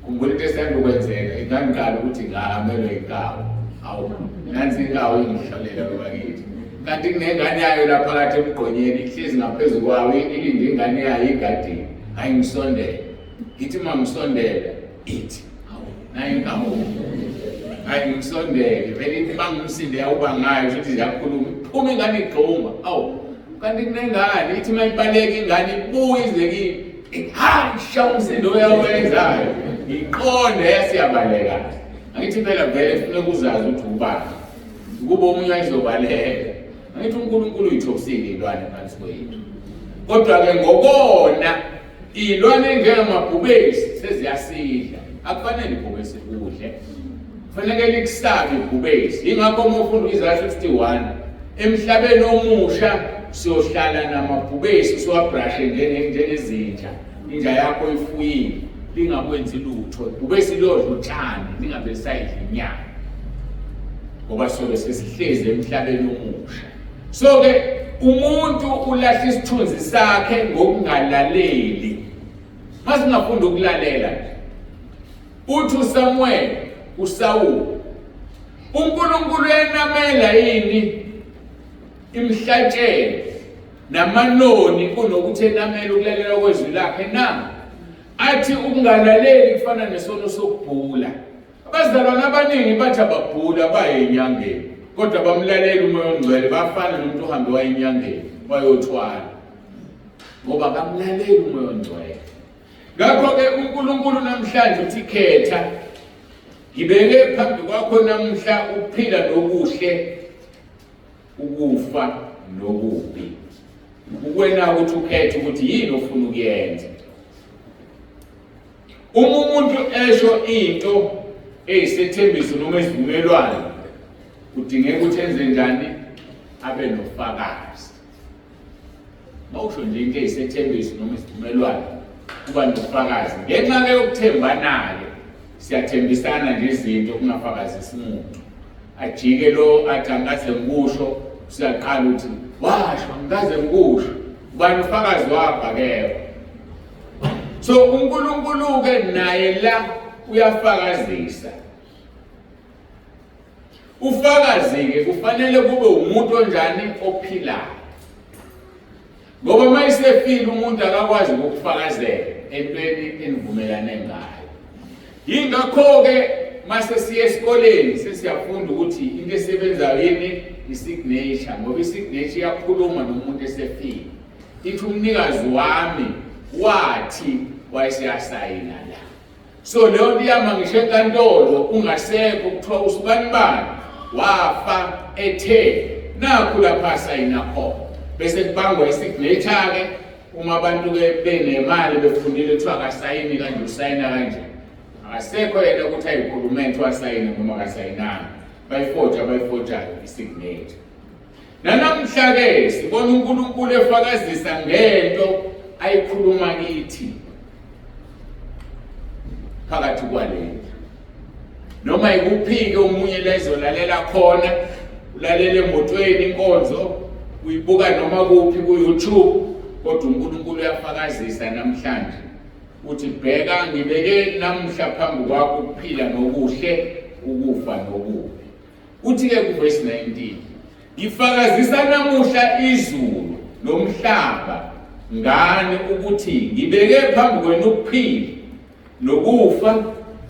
Khumbula into esanda ukwenzeka ingangiqala ukuthi ngamelwe inkawu. Awu nansi inkawu ingihlolela kwabakithi. Kanti kunengane yayo lapha phakathi emgqonyeni ihlezi ngaphezulu kwawo ilinde ingane yayo egadini. Hayi ngisondele. Ithi mangisondela ithi awu nayi inkawu. Hayi ngisondele vele ithi mangimsinde yawuba ngayo ukuthi ziyakhuluma iphuma ingane igxuma. Awu kanti kunengane ithi mayibaleka ingane ibuye ize kimi. Hayi shawu umsindo uyawenzayo. Iqonde yasiyabaleka. Angithi phela vele kufanele uzazi ukuthi ubani. Kuba omunye ayizobaleka. Angithi uNkulunkulu uyithobisile ilwane phansi kwethu. Kodwa ke ngokona ilwane njengamabhubesi seziyasidla. Akufanele ibhubesi kudle. Kufanele likusabe ibhubesi. Ingakho uma ufunda iZaga 61 emhlabeni omusha siyohlala namabhubesi siwabrashe njengezinja inja yakho ifuyile lingakwenzi lutho bhubesi lodla utshani lingabe lisayidla inyama ngoba sobe sesihlezi emhlabeni omusha. So ke umuntu ulahla isithunzi sakhe ngokungalaleli. Masingafunda ukulalela uthi uSamuel uSawuli uNkulunkulu yenamela yini imhlatshelo namanoni kunokuthi enamela ukulalela kwezwi lakhe na? Athi ukungalaleli kufana nesono sokubhula. Abazalwane abaningi bathi ababhula baye enyangeni kodwa bamlalela umoya ongcwele bafana nomuntu ohambe waye enyangeni wayothwala ngoba bamlalela umoya ongcwele. Ngakho-ke uNkulunkulu namhlanje uthi khetha ngibeke phambi kwakho namhla ukuphila nokuhle ukufa nokubi. Ukwena ukuthi ukhethe ukuthi yini ofuna ukuyenza. Uma umuntu esho into eyisethembiso noma isivumelwano kudingeka ukuthi enze njani abe nofakazi. Mawusho nje into eyisethembiso noma isivumelwano kuba nofakazi. Ngenxa ke yokuthembana-ke siyathembisana nje izinto kungafakazisi umuntu. Ajike lo athi angikaze ngikusho siyaqala ukuthi washo angikaze ngikusho ubani ufakazi wakho akekho. So uNkulunkulu-ke naye la uyafakazisa. Ufakazi-ke kufanele kube umuntu onjani ophilayo. Ngoba mayisefile umuntu akakwazi ukufakazela entweni enivumelane ngayo. Yingakho-ke mase siye esikoleni sesiyafunda ukuthi into esebenzayo yini isignature ngoba isignature iyakhuluma nomuntu esefile. Ithi umnikazi wami wathi wayesiyasayina la. So leyo nto iyama ngisho enkantolo ungasekho kuthiwa usibani bani wafa ethe nakho lapha sayina khona. Bese kubangwa isignature-ke uma abantu-ke benemali befundile kuthiwa akasayini kanje usayina kanje. Akasekho yena ukuthi ayikhulumente wasayina noma akasayinanga. Bayifoja isignature. Nanamhla-ke sibona uNkulunkulu efakazisa ngento ayikhuluma kithi phakathi kwalento. Noma ikuphi-ke umunye lezolalela khona ulalela emotweni inkonzo uyibuka noma kuphi ku-YouTube kodwa uNkulunkulu uyafakazisa namhlanje uthi bheka ngibeke namhla phambi kwakho ukuphila nokuhle ukufa nokubi. Uthi-ke kuverse 19 ngifakazisa namuhla izulu nomhlaba ngani ukuthi ngibeke phambi kwenu ukuphila nokufa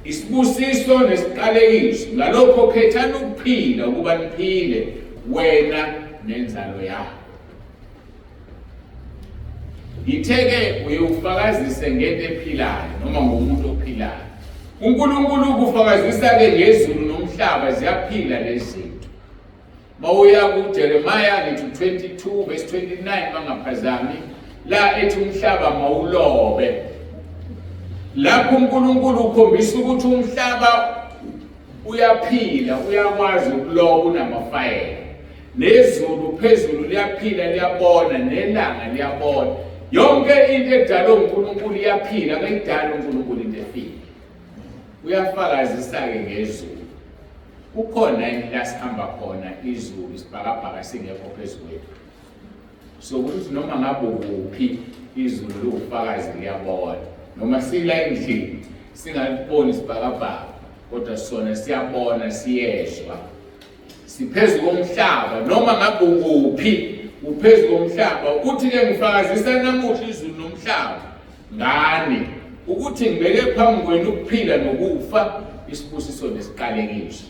isibusiso nesiqalekiso. Ngalokho khethani ukuphila ukuba niphile wena nenzalo yakho. Ngithe-ke uyufakazise ngento ephilayo noma ngomuntu ophilayo. uNkulunkulu ukufakazisa-ke ngezulu nomhlaba ziyaphila lezi zinto. Mawuya kuJeremiah 22 verse 29 bangaphazami la ethi umhlaba mawulobe. Lapho uNkulunkulu ukhombisa ukuthi umhlaba uyaphila uyakwazi ukuloba unamafayela. Nezulu phezulu liyaphila liyabona nelanga liyabona. Yonke into edalwe uNkulunkulu iyaphila akayidala uNkulunkulu into efile. Uyafakazisa-ke ngezulu. Ukhona yini la sihamba khona izulu isibhakabhaka singekho phezu kwethu. So ukuthi noma ngabe kuphi izulu liwufakazi liyabona. Noma sila endlini singaliboni isibhakabhaka kodwa sona siyabona siyezwa. Siphezu komhlaba noma ngabe kuphi uphezu komhlaba. Uthi-ke ngifakazisa namuhla izulu nomhlaba ngani ukuthi ngibeke phambi kwenu ukuphila nokufa isibusiso nesiqalekiso.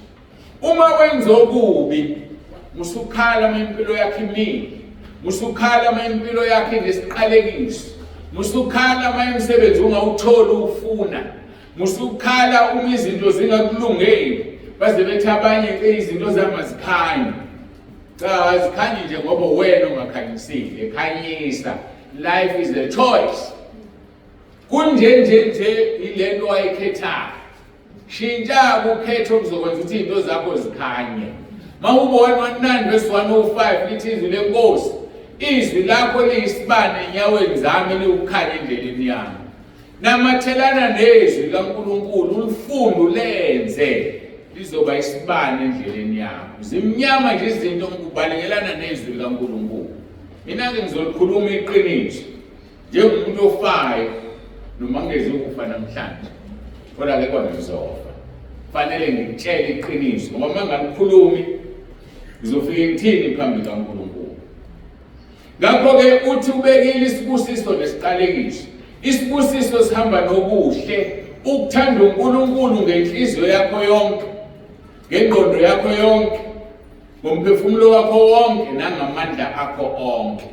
Uma wenza okubi musukhala uma impilo yakhe imile, musukhala uma impilo yakhe inesiqalekiso, musukhala uma umsebenzi ungawutholi ufuna, musukhala uma izinto zingakulungeli baze bethi abanye izinto zama zikhanye. Cha azikhanyi nje ngoba wena ungakhanyisile, ekhanyisa. Life is a choice. Kunje ilento ayikhethayo. Shintsha ukhetho okuzokwenza ukuthi izinto zakho zikhanye. Mawubona 9 verse 105 lithi izwi lenkosi izwi lakho liyisibane enyaweni zami liwukhanya endleleni yami. Namathelana nezwi kaNkulunkulu ulifunde ulenze lizoba isibane endleleni yami. Zimnyama nje izinto ngikubalekelana nezwi likaNkulunkulu. Mina-ke ngizolikhuluma iqiniso njengomuntu ofayo noma ngeze ukufa namhlanje, kodwa-ke kodwa ngizofa. Kufanele ngikutshele iqiniso ngoba uma ngalikhulumi ngizofike ngithini phambi kaNkulunkulu. Ngakho-ke uthi ubekile isibusiso nesiqalekiso. Isibusiso sihamba nobuhle, ukuthanda uNkulunkulu ngenhliziyo yakho yonke, ngengqondo yakho yonke, ngomphefumulo wakho wonke nangamandla akho onke.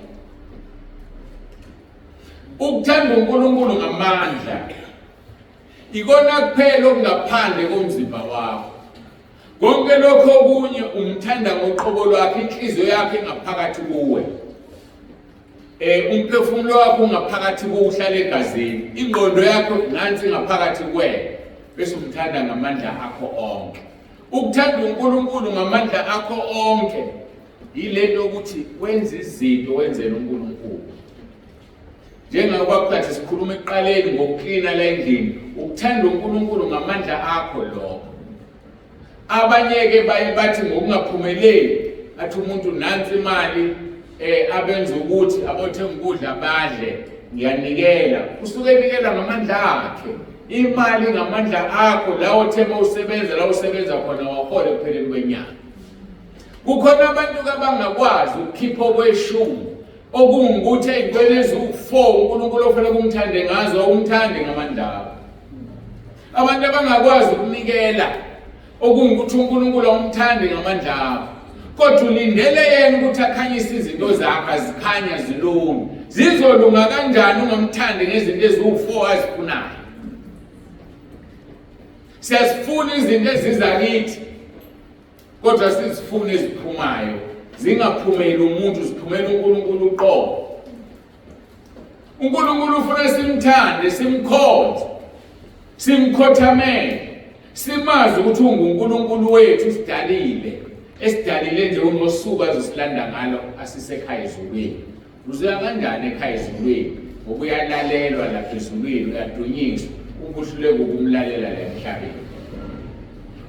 Ukuthanda uNkulunkulu ngamandla ikona kuphela okungaphandle komzimba wakho. Konke lokho okunye umthanda ngoqobo lwakhe, inhliziyo yakhe ngaphakathi kuwe. Umphefumulo wakho ungaphakathi kuwe uhlala egazini, ingqondo yakho nansi ngaphakathi kuwena, bese umthanda ngamandla akho onke. Ukuthanda uNkulunkulu ngamandla akho onke yilento ukuthi wenze izinto wenzele uNkulunkulu. Njengoba kwathi sikhuluma ekuqaleni ngokuklina la endlini, ukuthanda uNkulunkulu ngamandla akho lokho. Abanye-ke baye bathi ngokungaphumeleli athi umuntu nansi imali abenza ukuthi abothenga ukudla badle, ngiyanikela. Usuke enikela ngamandla akhe. Imali ngamandla akho, la uthema usebenza, la usebenza khona wahola ekupheleni kwenyanga. Kukhona abantu abangakwazi ukukhipha okweshumi, okungukuthi ey'ntweni eziwu-4 uNkulunkulu ofanele kumthande ngazo, umthande ngamandla akho. Abantu abangakwazi ukunikela, okungukuthi uNkulunkulu umthande ngamandla akho. Kodwa ulindele yena ukuthi akhanyise izinto zakho, azikhanya zilunge. Zizolunga kanjani ungamthandi ngezinto eziwu-4 azifunayo? Siyazifuna izinto eziza kithi, kodwa sizifuna eziphumayo. Zingaphumeli umuntu, ziphumela uNkulunkulu uqobo. uNkulunkulu ufuna simthande, simkhonze, simkhothamele, simazi ukuthi unguNkulunkulu wethu usidalile. Esidalile nje unosuku azosilanda ngalo asisekhaya ezulwini. Uzoya kanjani ekhaya ezulwini? Ngoba uyalalelwa lapha ezulwini, uyadunyiswa, ukuhluleka ukumlalela la emhlabeni.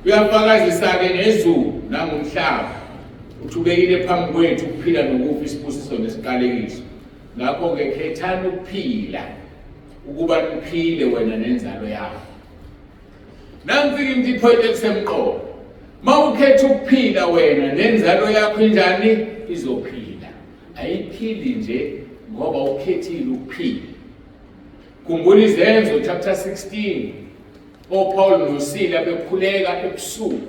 Uyafakazisa-ke nezulu nangomhlaba, uthubekile phambi kwethu ukuphila nokufa, isibusiso nesiqalekiso. Ngakho-ke khethani ukuphila, ukuba niphile wena nenzalo yakho. Nansi-ke into iphoyinti ekusemqoka. Mawukhetha ukuphila wena nenzalo yakho injani izophila. Ayiphili nje ngoba ukhethile ukuphila. Khumbula Izenzo chapter 16. Paul noSila bekhuleka ebusuku,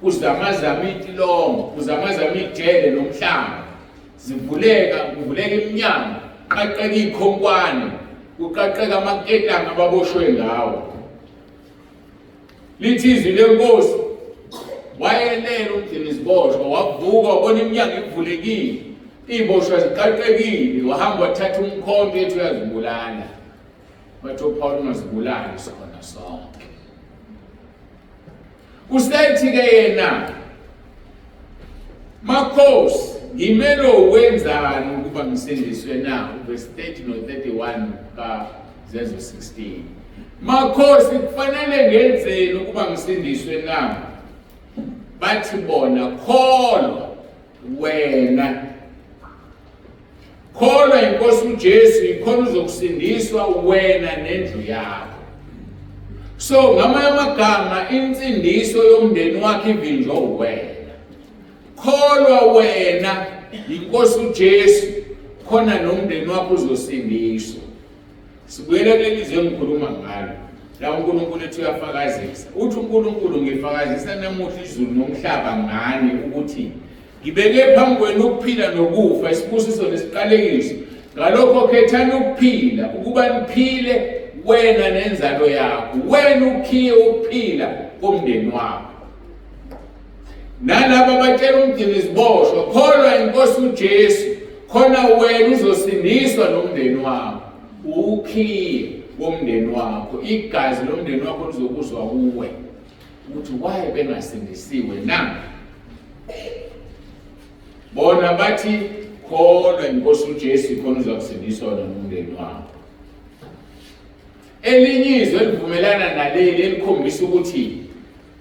kuzamazama itilongo, kuzamazama ijele nomhlanga. Kuvuleka iminyango, kuqaqeka ikhonkwane, kuqaqeka amaketanga ababoshwe ngawo. Lithi izwi lenkosi, wayelela uMdinizibosho, wavuka wabona iminyango ivulekile, iy'boshwa ziqaqekile, wahamba wathatha umkhonto ethi uyazibulala. Batho Paul ungazibulali sona sonke. Usethi-ke yena, Makhosi, ngimele wenzani ukuba ngisindiswe na? Verse 30 no 31 kaZenzo 16. Makhosi, kufanele ngenzeni ukuba ngisindiswe na? Bathi bona, kholwa wena. Kholwa iNkosi uJesu, ikhona uzokusindiswa wena nendlu yakho. So ngamanye amagama insindiso yomndeni wakhe ivinjwa uwena. Kholwa wena iNkosi uJesu, khona nomndeni wakho uzosindiswa. Sibuyele kuleli zwe ngikhuluma ngalo. La uNkulunkulu ethi uyafakazisa. Uthi uNkulunkulu ngifakazisa namuhla izulu nomhlaba ngani ukuthi ngibeke phambi kwenu ukuphila nokufa, isibusiso nesiqalekiso. Ngalokho khethani ukuphila, ukuba niphile wena nenzalo yakho. Wena ukhiye ukuphila komndeni wakho. Nalaba batshela uMdinizibosho, kholwa iNkosi uJesu, khona wena uzosindiswa nomndeni wakho. Ukhiye komndeni wakho, igazi lomndeni wakho lizokuzwa kuwe ukuthi why bengasindisiwe na. Bona bathi kholwa inkosi uJesu ikhona uzakusindiswa nomndeni wakho. Elinye izwi elivumelana naleli elikhombisa ukuthi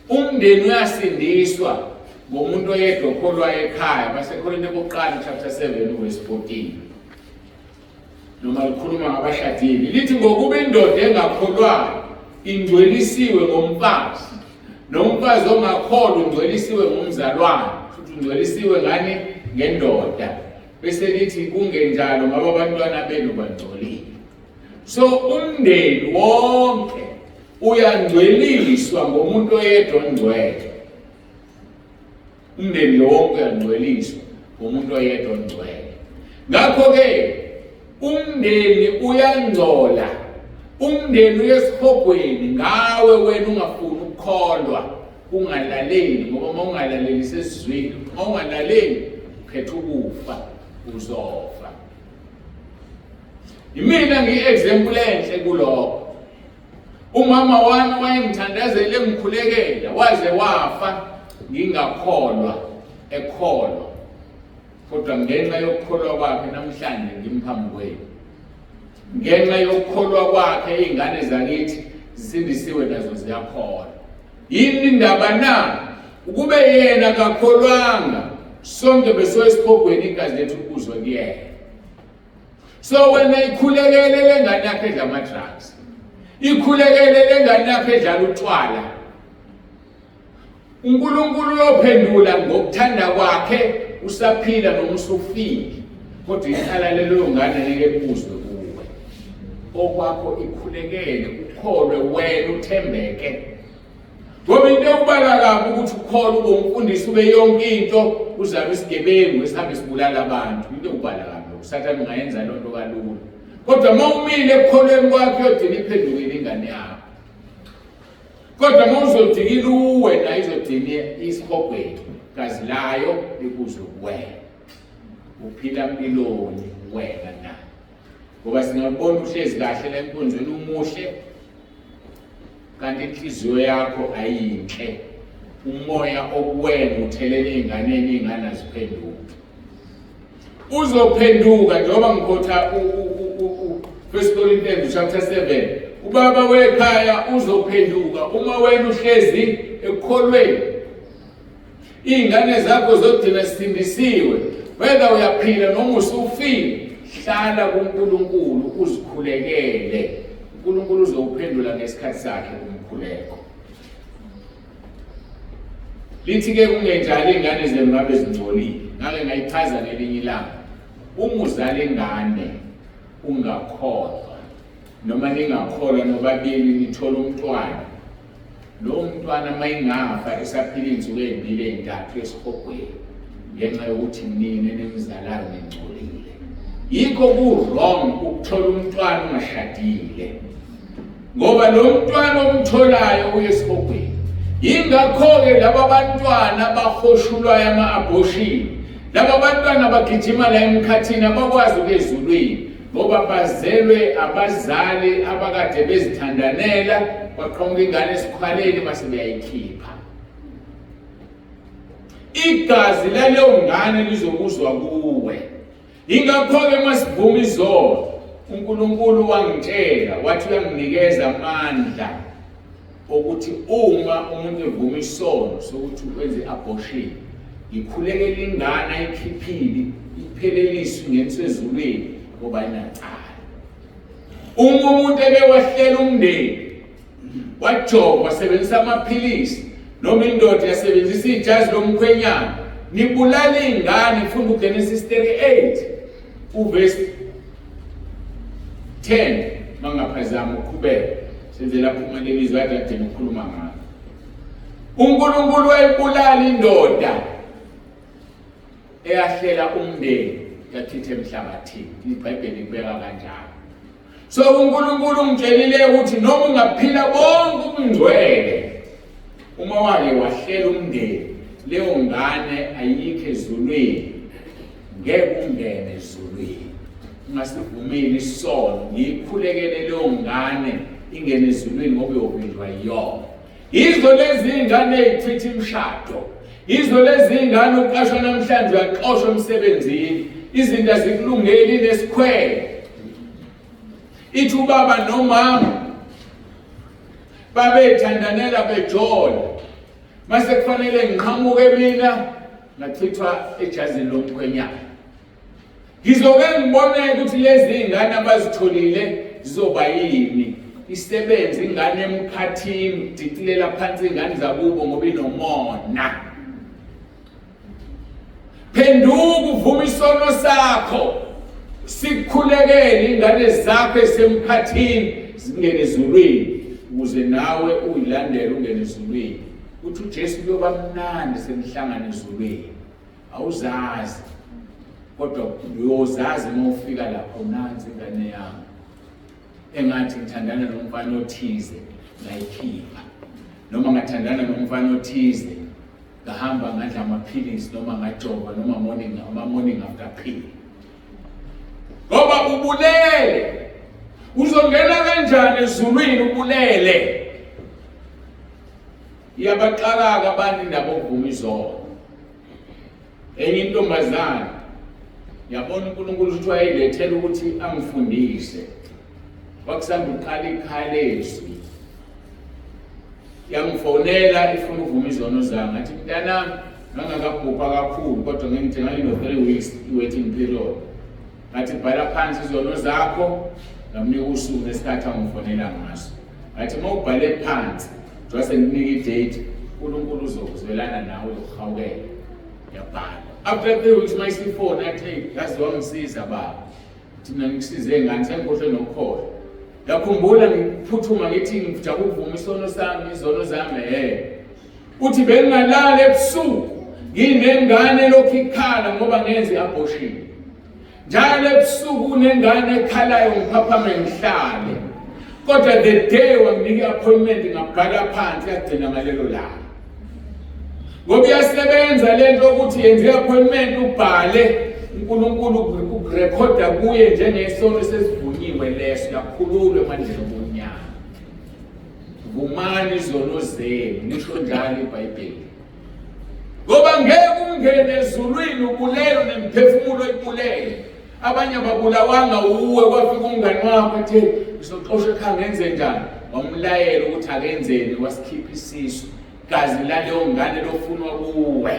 umndeni uyasindiswa ngomuntu oyedwa okholwayo ekhaya. Basekorinte bokuqala chapter 7 verse 14. Noma likhuluma ngabashadile lithi ngokuba indoda engakholwayo ingcwelisiwe ngomfazi, nomfazi ongakholwa ungcwelisiwe ngumzalwane, futhi ungcwelisiwe ngani ngendoda. Bese lithi kungenjalo ngoba abantwana benu bangcolile. So umndeni wonke uyangcweliswa ngomuntu oyedwa ongcwele. Umndeni wonke uyangcweliswa ngomuntu oyedwa ongcwele. Ngakho ke umndeni uyangcola, umndeni uyesihogweni ngawe wena ungafuni ukukholwa, ungalaleli. Ngoba uma ungalaleli sesizwini, uma ungalaleli ukhetha ukufa, uzofa. Yimina ngiyi-example enhle kulokho. Umama wami wayengithandazele ngikhulekela waze wafa ngingakholwa ekholwa. Kodwa ngenxa yokukholwa kwakhe namhlanje ngimphambi kwenu. Ngenxa yokukholwa kwakhe izingane zakithi zisindisiwe nazo ziyakholwa. Yini indaba na? Ukube yena akakholwanga sonke besoyisiphogweni igazi lethu kuzwe kuyena. So wena ikhulekele lengane yakhe edla ama-drugs, ikhulekele lengane yakhe edlala utshwala, uNkulunkulu uyophendula ngokuthanda kwakhe usaphila noma usufile. Kodwa ihlala leyo ngane ngeke kubuzwe kuwe. Okwakho ikhulekele, ukholwe wena, uthembeke. Ngoba into ekubala kabi ukuthi ukholwe ube umfundisi ube yonke into uzabe isigebengu esihambe sibulala abantu. Into ekubala kabi uSathane ungayenza loo nto kalula. Kodwa uma umile ekukholweni kwakhe uyodinga iphendukile ingane yakho. Kodwa uma uzodikila uwe na izodinga isihogweni gazi layo likuzwe kuwena. Uphila impiloni wena na. Ngoba singabona uhlezi kahle la enkonzweni umuhle kanti inhliziyo yakho ayinhle. Umoya okuwena uthelele einganeni ingane ziphenduka. Uzophenduka njengoba ngikhotha 1 Corinthians chapter 7. Ubaba wekhaya uzophenduka uma wena uhlezi ekukholweni. Izingane zakho zodina sindisiwe, whether uyaphila noma usufile, hlala kuNkulunkulu uzikhulekele. uNkulunkulu uzowuphendula ngesikhathi sakhe umkhuleko. Lithi ke kungenjalo izingane zenu ngabe zingcolile. Ngake ngayichaza ngelinye ilanga. Uma uzala ingane ungakholwa noma ningakholwa nobabili nithola umntwana, lo mntwana mayingafa esaphila insuku ezibili ezintathu esihogweni ngenxa yokuthi nina nemizalwane ningcolile. Yikho ku-wrong ukuthola umntwana ungashadile, ngoba lo mntwana omtholayo uyesihogweni. Yingakho-ke laba bantwana bahoshulwayo ama-abortion, laba bantwana bagijima la emkhathini abakwazi ukuya ezulwini ngoba bazelwe abazali abakade bezithandanela, baqhamuka ingane esikhwaleni base beyayikhipha. Igazi laleyo ngane lizokuzwa kuwe. Yingakho-ke masivuma izolo uNkulunkulu wangitshela wathi uyanginikeza amandla ukuthi uma umuntu evuma isono sokuthi wenze abortion, ikhulekele ingane ayikhiphile ipheleliswe ngeniswe ezulwini ngoba inacala. Uma umuntu ebewahlela umndeni wajova wasebenzisa amaphilisi noma indoda yasebenzisa ijazi lomkhwenyana, nibulala ingane. Funda uGenesis 38 uverse 10 mangaphazama uqhubeka. Senze lapho umuntu elizwe kade ngikhuluma ngalo. uNkulunkulu wayibulala indoda eyahlela umndeni yakhitha emhlabathini. iBhayibheli libeka kanjalo. So uNkulunkulu ungitshelile ukuthi noma ungaphila bonke ubungcwele, uma wake wahlela umndeni, leyo ngane ayikho ezulwini, ngeke ungene ezulwini. Ungasivumeli isono, ngikhulekele leyo ngane ingene ezulwini ngoba uyobinjwa yiyona. Yizo lezi ingane ezichitha imshado, yizo lezi ingane uqashwa namhlanje uyaxoshwa emsebenzini, izinto azikulungeli nesikhwele. Ithi ubaba nomama babethandanela bejola. Mase kufanele ngiqhamuke mina ngachithwa ejazini lomkhwenyana. Ngizoke ngibone ukuthi lezi ingane abazitholile zizoba yini. Isebenza ingane emkhathini, dicilela phansi ingane zakubo ngoba inomona. Phenduka uvuma isono sakho. Sikukhulekele ingane zakho esemkhathini zingene ezulwini ukuze nawe uyilandele ungene ezulwini. Uthi uJesu kuyoba mnandi senihlangana ezulwini. Awuzazi. Kodwa uyozazi uma ufika lapho nansi ingane yami. Engathi ngithandana nomfana othize ngayikhipha. Noma ngathandana nomfana othize ngahamba ngadla amaphilisi noma ngajova noma morning after pill. Ngoba ubulele. Uzongena kanjani ezulwini ubulele? Iyabaqalaka abantu indaba okuvuma izono. Enye intombazana yabona uNkulunkulu ukuthi wayilethela ukuthi angifundise. Wakusanda uqala ikhalezwi. Yangifonela ifuna ukuvuma izono zami. Ngathi mntanami ngangakabhupha kakhulu kodwa ngengithe ngale no 3 weeks waiting period. Ngathi bhala phansi izono zakho ngamnika usuku nesikhathi angifonela ngaso. Ngathi mawubhale phansi jwase nginika idate uNkulunkulu uzokuzwelana nawe ukuhawukela. Yabhala. After 3 weeks my phone athi yazi wangisiza baba. Thina ngikusize ngani sengikhohle nokukhola. Yakhumbula ngiphuthuma ngithi ngifuna ukuvuma isono sami izono zami uthi bengalala ebusuku nginengane lokhu ikhala ngoba ngenze abortion. Njalo ebusuku nengane ekhalayo ngiphaphame ngihlale. Kodwa the day wanginika appointment ngabhala phansi yagcina ngalelo langa. Ngoba iyasebenza lento ukuthi yenze appointment ubhale uNkulunkulu ukurekhoda kuye njengesono sesivunyiwe leso yakhululwe manje ngomnyama. Vumani izono zenu nisho njalo iBhayibheli. Ngoba ngeke ungene ezulwini ubulelo nemphefumulo ibulele. Abanye babulawanga uwe kwafika umngani wakho ethi usoxosha ekhaya ngenze njani wamlayela ukuthi akenzeni wasikhipha isisu gazi laleyo ngane lofunwa kuwe.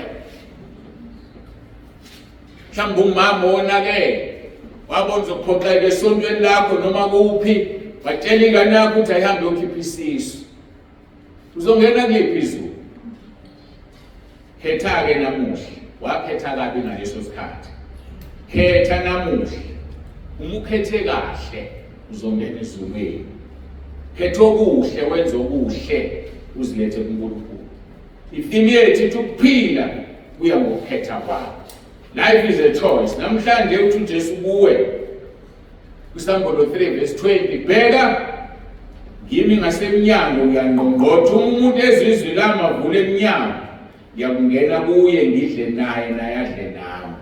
Mhlawumbe umama wona ke wabona uzophoxeka esontweni lakho noma kuphi watshela ingane yakho ukuthi ayihambe yokhipha isisu. Uzongena kuliphi izulu? Khetha ke namuhla. Wakhetha kabi ngaleso sikhathi. Khetha namuhla. Uma ukhethe kahle uzongena ezulwini. Khetha okuhle wenze okuhle uzilethe kuNkulunkulu. Ifini yethu ithi ukuphila kuya ngokukhetha kwakho. Life is a choice. Namhlanje uthi uJesu kuwe. Kusangolo 3 verse 20 bheka ngimi ngasemnyango uyangqongqotha umuntu ezizwi lami avule eminyango ngiyakungena kuye ngidle naye naye adle nami.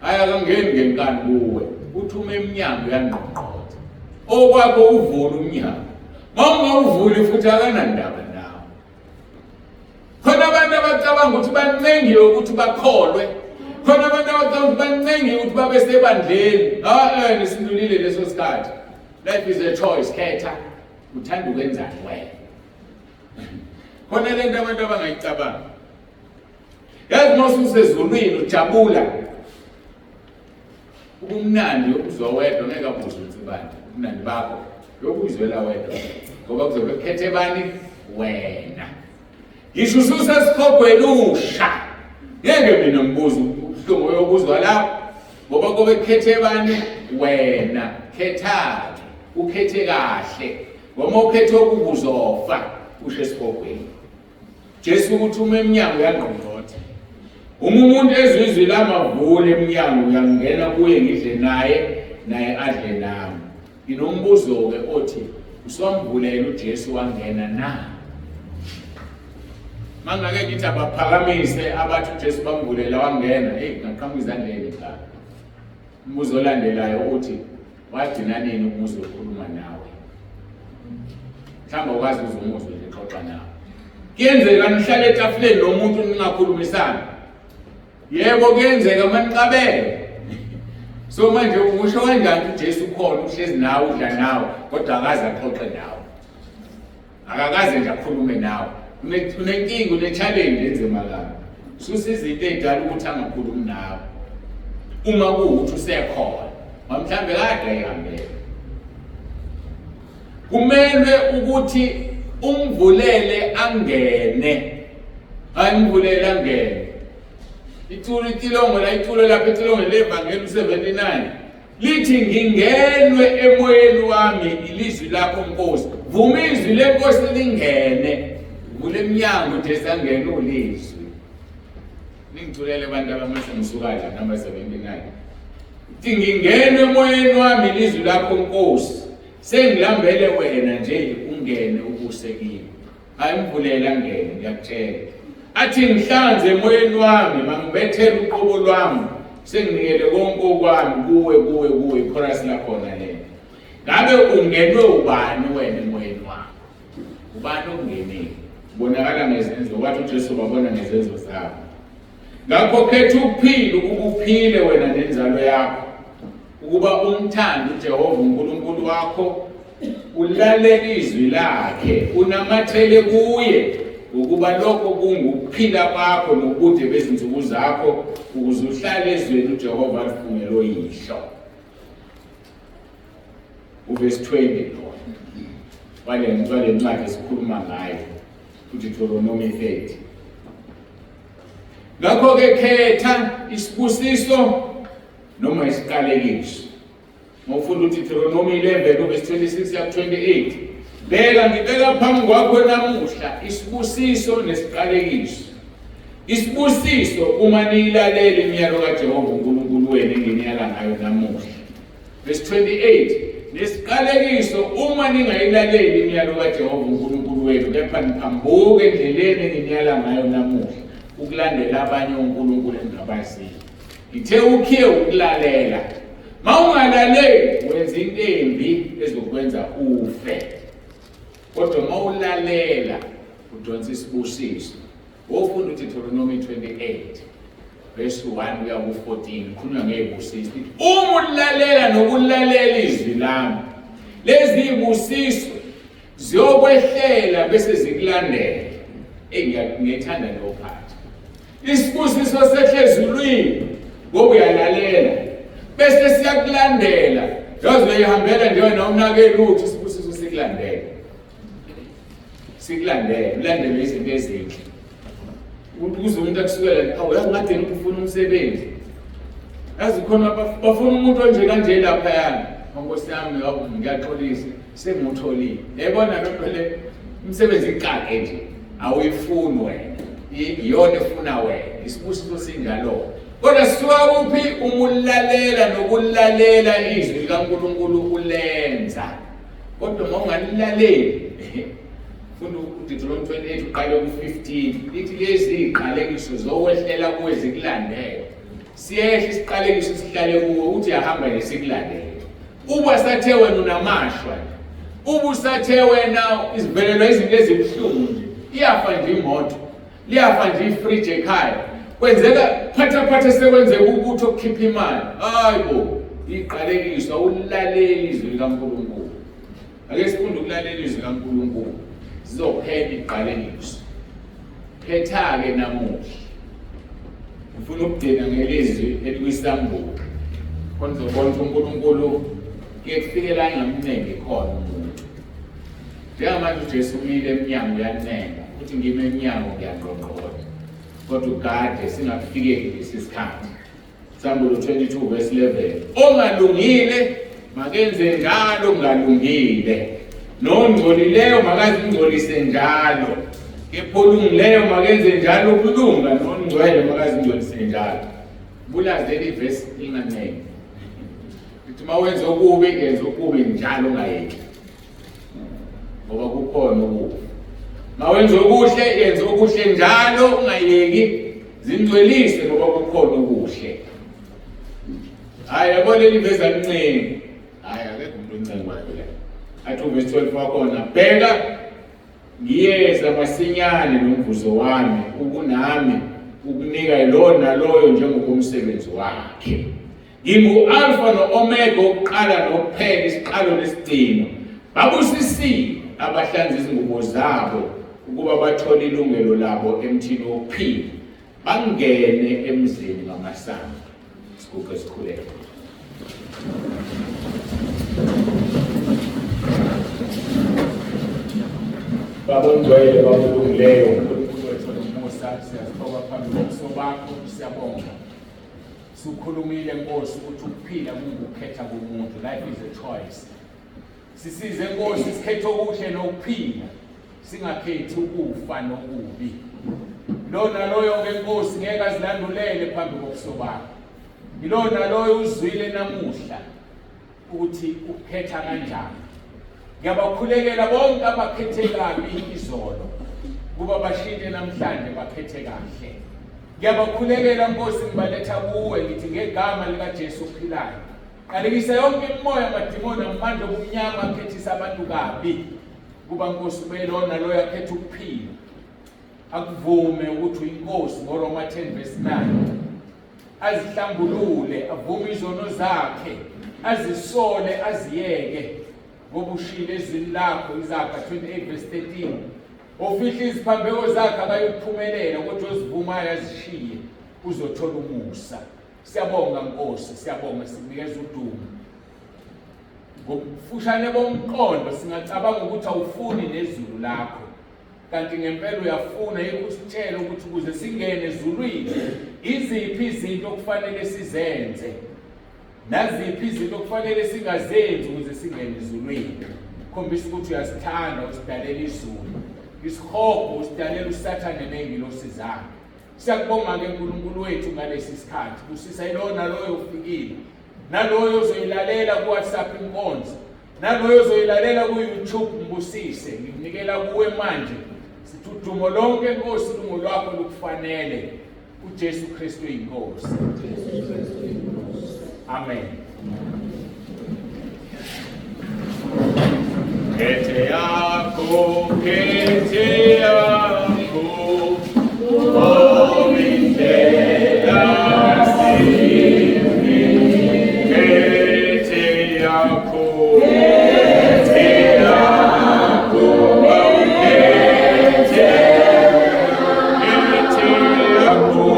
Ayakangeni ngenkani kuwe uthuma eminyango uyangqongqotha okwakho uvula umnyango mawungawuvuli futhi akanandaba nawe. Khona abantu abacabanga ukuthi bancengile ukuthi bakholwe. Khona abantu abacabanga ukuthi bancengile ukuthi babe sebandleni. Nisindulile leso sikhathi. Life is a choice. Khetha uthanda ukwenzani wena. Khona lento abantu abangayicabanga. Yazi mawusezulwini ujabula. Ubumnandi ukuzowedwa ngeke abuze insibani. Ubumnandi bakho yokuzwela wedwa. Ngoba kuzobe khethe bani wena. Ngisho ususesikhogweni usha. Ngeke mina ngibuze ubuhlungu yokuzwa lapho. Ngoba kobe khethe bani wena. Khetha ukhethe kahle. Ngoba ukhethe okubuzofa ushe esikhogweni. Jesu uthuma eminyango yangqongqotha. Umuntu ezizwi lamavule eminyango uyangena kuye ngidle naye naye adle nami. Inombuzo ke othi usomvulela uJesu wangena na? Mangake ngithi abaphakamise abathi uJesu bamvulela wangena ngaqhamuka izandleni cha. Umbuzo olandelayo uthi wagcina nini umuzi okhuluma nawe? Mhlawumbe ukwazi uzumuzwe nje xoxa nawe. Kuyenzeka nihlale etafuleni nomuntu ningakhulumisana. Yebo kuyenzeka maniqabele. So manje usho kanjani uJesu ukhona uhlezi nawe udla nawe kodwa akaze axoxe nawe. Akakaze nje akhulume nawe. Unenkinga une-challenge enzima kabi. Susa izinto ey'dala ukuthi angakhulumi nawe. Uma kuwukuthi usekhona, mhlawumbe kade ayihambele. Kumele ukuthi umvulele angene. Ayimvulele angene. Itilongo lapha itilongo levangeli 79 lithi ngingenwe emoyeni wami ilizwi lakho Nkosi. Vuma izwi leNkosi lingene. Vule emnyango uthi sangena ulizwi. Ningithulele abantu abamase msukala number 79. Ithi ngingenwe emoyeni wami ilizwi lakho Nkosi. Sengilambele wena nje ungene ubuse kimi. Ayimvulela ngene ngiyakutshela. Athi ngihlanze emoyeni wami mangibethele uqobo lwami senginikele konke okwami kuwe chorus la khona le. Ngabe ungenwe ubani wena emoyeni wami? Ubani ongenile? Bonakala ngezenzo kwathi uJesu babona ngezenzo zakho. Ngakho khetha ukuphila ukuba uphile wena nenzalo yakho. Ukuba umthande uJehova uNkulunkulu wakho, ulalele izwi lakhe, unamathele kuye, ukuba lokho kungukuphila kwakho nobude bezinsuku zakho, ukuze uhlale ezweni uJehova alifungele oyihlo. Verse 20 wale ncwadi esikhuluma ngayo uDeuteronomy 30. Ngakho-ke khetha isibusiso noma isiqalekiso. Mawufunda uDeuteronomy 11 verse 26 ya 28. Beka ngibeka phambi kwakho namuhla isibusiso nesiqalekiso. Isibusiso uma niyilalela imiyalo kaJehova uNkulunkulu wenu enginiyala ngayo namuhla. Verse 28. Nesiqalekiso uma ningayilaleli imiyalo kaJehova uNkulunkulu wenu kepha niphambuke endleleni enginiyala ngayo namuhla ukulandela abanye onkulunkulu engabaziyo. Ngithe ukhiye ukulalela. Mawungalaleli wenza into embi ezokwenza ufe. Kodwa mawulalela udonsa isibusiso. Wofunda uDeuteronomy 28 verse 1 kuya ku-14 khulunywa ngezibusiso. Uma ulalela nokulalela izwi lami, lezi zibusiso ziyokwehlela bese zikulandela. Ngiyethanda lo phathi. Isibusiso sehlezulwini ngoba uyalalela bese siyakulandela. Yazi uyihambela nje wena umnakeli uthi isibusiso sikulandela. Sikulandela, ulandele izinto ezinhle. Ukuze umuntu akusukela awu yakade ufuna umsebenzi. Yazi khona bafuna umuntu onje kanje lapha yana. Nkosi yami ngiyaxolisa sengutholile. Yabona lokho le umsebenzi iqake nje awuyifuni wena. Iyona efuna wena. Isibusiso sinjalo. Kodwa sisuka kuphi umulalela nokulalela izwi likaNkulunkulu ulenza. Kodwa mawungalilaleli funda uDeuteronomy 28 uqale ku-15 lithi lezi iqalekiso zokwehlela kuwe zikulandele. Siyehla isiqalekiso sihlale kuwe uthi yahamba nesikulandele. Uba sathe wena unamashwa, uba sathe wena izivelelwa izinto ezibuhlungu nje, iyafa nje imoto, liyafa nje ifridge ekhaya. Kwenzeka phatha sekwenzeka ukuthi okukhipha imali. Hayibo, iqalekiso awulaleli izwi likaNkulunkulu. Ake sifunde ukulalela izwi likaNkulunkulu. Sizophela iqalekiso. Khetha-ke namuhla. Ngifuna ukudina ngelizwi elikwisambulo. Khona uzobona uNkulunkulu kufikela ngamnenge khona umuntu. Njengamanje uJesu umile emnyango uyancenga. Uthi ngime emnyango ngiyaqoqoda. Kodwa ugade singafikeki lesi sikhathi. Isambulo 22 verse 11. Ongalungile makenze njalo kungalungile. Nongcolileyo makazingcolise njalo. Kepha olungileyo makenze njalo ukulunga, nongcwele makazingcolise njalo. Bulazi leli verse linganene. Lithi mawenza okubi yenza okubi njalo ungayeki. Ngoba kukhona okubi. Mawenza okuhle yenza okuhle njalo ungayeki. Zingcwelise ngoba kukhona okuhle. Hayi yabo leli verse alincane. Hayi akekho umuntu oncane kwayo la. Athi verse 12 wakhona bheka ngiyeza masinyane nomvuzo wami ukunami ukunika lo naloyo njengokomsebenzi wakhe. Ngingu-Alpha no-Omega, okokuqala nokuphela, isiqalo nesigcino. Babusisiwe abahlanza izingubo zabo ukuba bathole ilungelo labo emthini wokuphila, bangene emzini ngamasango. Siguqe sikhuleke. Baba ongcwele, Baba olungileyo, uNkulunkulu wethu nomusa, siyazithoba phambi kobuso bakho, siyabonga. Sikhulumile Nkosi ukuthi ukuphila kungukukhetha komuntu. Life is a choice. Sisize Nkosi sikhethe okuhle nokuphila, singakhethi ukufa nokubi. Lona loyo ke Nkosi ngeke azilandulele phambi kobuso bakho. Yilona loyo uzwile namuhla ukuthi ukhetha kanjani. Ngiyabakhulekela bonke abakhethe kabi izolo kuba bashinde namhlanje bakhethe kahle. Ngiyabakhulekela Nkosi, ngibaletha kuwe ngithi ngegama lika Jesu ophilayo. Qalekisa yonke imimoya amadimoni amandla obumnyama akhethisa abantu kabi. Kuba Nkosi ubelona loyo akhetha ukuphila. Akuvume ukuthi uyinkosi ngoRoma 10:9. Azihlambulule, avume izono zakhe, azisole, aziyeke. Ngoba ushile ezini lakho, Izakha 28:13. Ofihla iziphambeko zakhe akayokuphumelela, kodwa ozivumayo azishiye uzothola umusa. Siyabonga Nkosi, siyabonga, sikunikeza udumo. Ngokufushane bomqondo singacabanga ukuthi awufuni nezulu lakho, kanti ngempela uyafuna ukusitshela ukuthi ukuze singene ezulwini iziphi izinto okufanele sizenze, naziphi izinto okufanele singazenzi ukuze singene ezulwini. Khombisa ukuthi uyasithanda, usidalela izulu, isihogo usidalela usathane nengilosi zakhe. Siyakubonga ke uNkulunkulu wethu ngalesi sikhathi, kusisa ilona loyo ufikile, naloyo uzoyilalela ku-WhatsApp inkonzo, naloyo uzoyilalela ku-YouTube mbusise. Ngikunikela kuwe manje, sithi udumo lonke Nkosi lungu lwakho lukufanele, uJesu Kristu inkosi. Amen. Khethe yakho, khethe yakho, omindlela simi. Khethe yakho, khethe yakho, khethe yakho,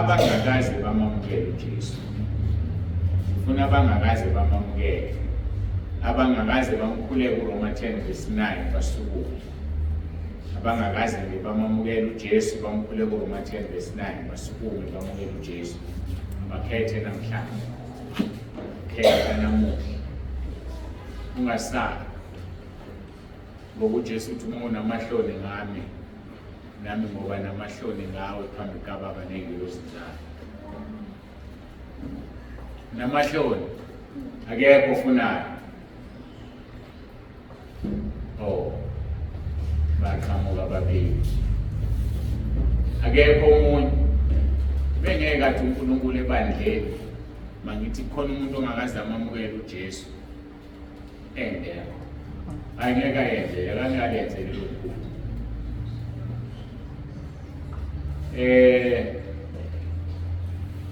abangakaze bamamukele uJesu. Ufuna abangakaze bamamukele, abangakaze bamkhuleka uRoma 10:9 basukume. Abangakaze bamamukele uJesu bamkhuleka uRoma 10:9 basukume bamukele uJesu. Bakhethe namhlanje, khetha namuhla, ungasabi. Ngoba uJesu uthi uma unamahloni ngami, nami ngoba namahloni ngawe phambi kaBaba nengilosi zakhe. namahloni akekho ofunayo. Oh, baqhamuka babili. Akekho omunye bengeke athi uNkulunkulu ebandleni mangithi khona umuntu ongakazama amukela uJesu engekho. Angeke ayenze, akangalenze lelo phupho.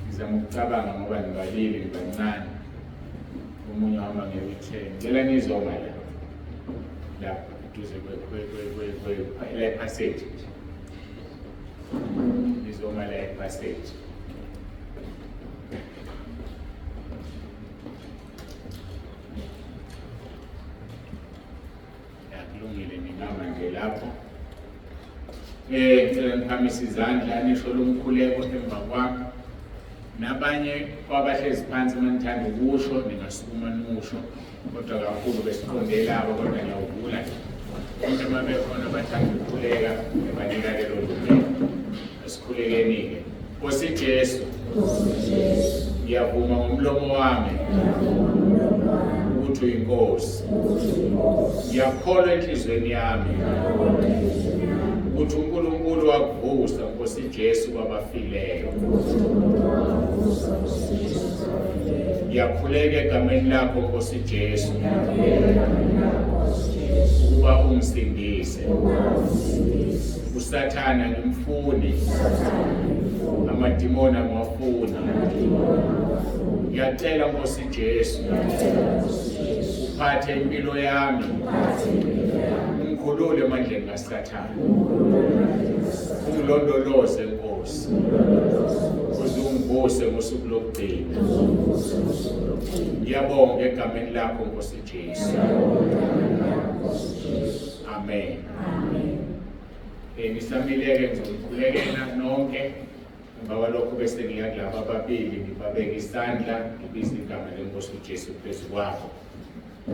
Ngizama ukucabanga ngoba nibalile ngibancane. Omunye wami ngeke ngicela nizoma la duze kwe passage. Nizoma la passage. Yakulungile ningama nje lapho. Ngicela ngiphamise izandla nisho lo mkhuleko emva kwami. Nabanye kwabahlezi phansi manithanda ukusho ningasukuma nimusho kodwa kakhulu besiqonde labo kodwa ngiyawuvula konke mabekhona abathanda ukukhuleka ebanika lelo lungelo esikhulekeni-ke. Nkosi Jesu, ngiyavuma ngomlomo wami ukuthi uyinkosi. Ngiyakholwa enhlizweni yami ukuthi uNkulunkulu wakuvusa Nkosi Jesu kwabafileyo. Ngiyakhuleka egameni lakho Nkosi Jesu ukuba ungisindise. USathana ngimfuni, amadimoni angiwafuna. Ngiyacela Nkosi Jesu uphathe impilo yami, ungikhulule emandleni kaSathane, ungilondoloze Nkosi, ukuze ungivuse ngosuku lokugcina. Ngiyabonga egameni lakho Nkosi Jesu. Amen. Ngisamileke ngizokhulekela nonke emva kwalokho bese ngiya kulaba ababili ngibabeke isandla ngibize igama leNkosi uJesu phezu kwabo.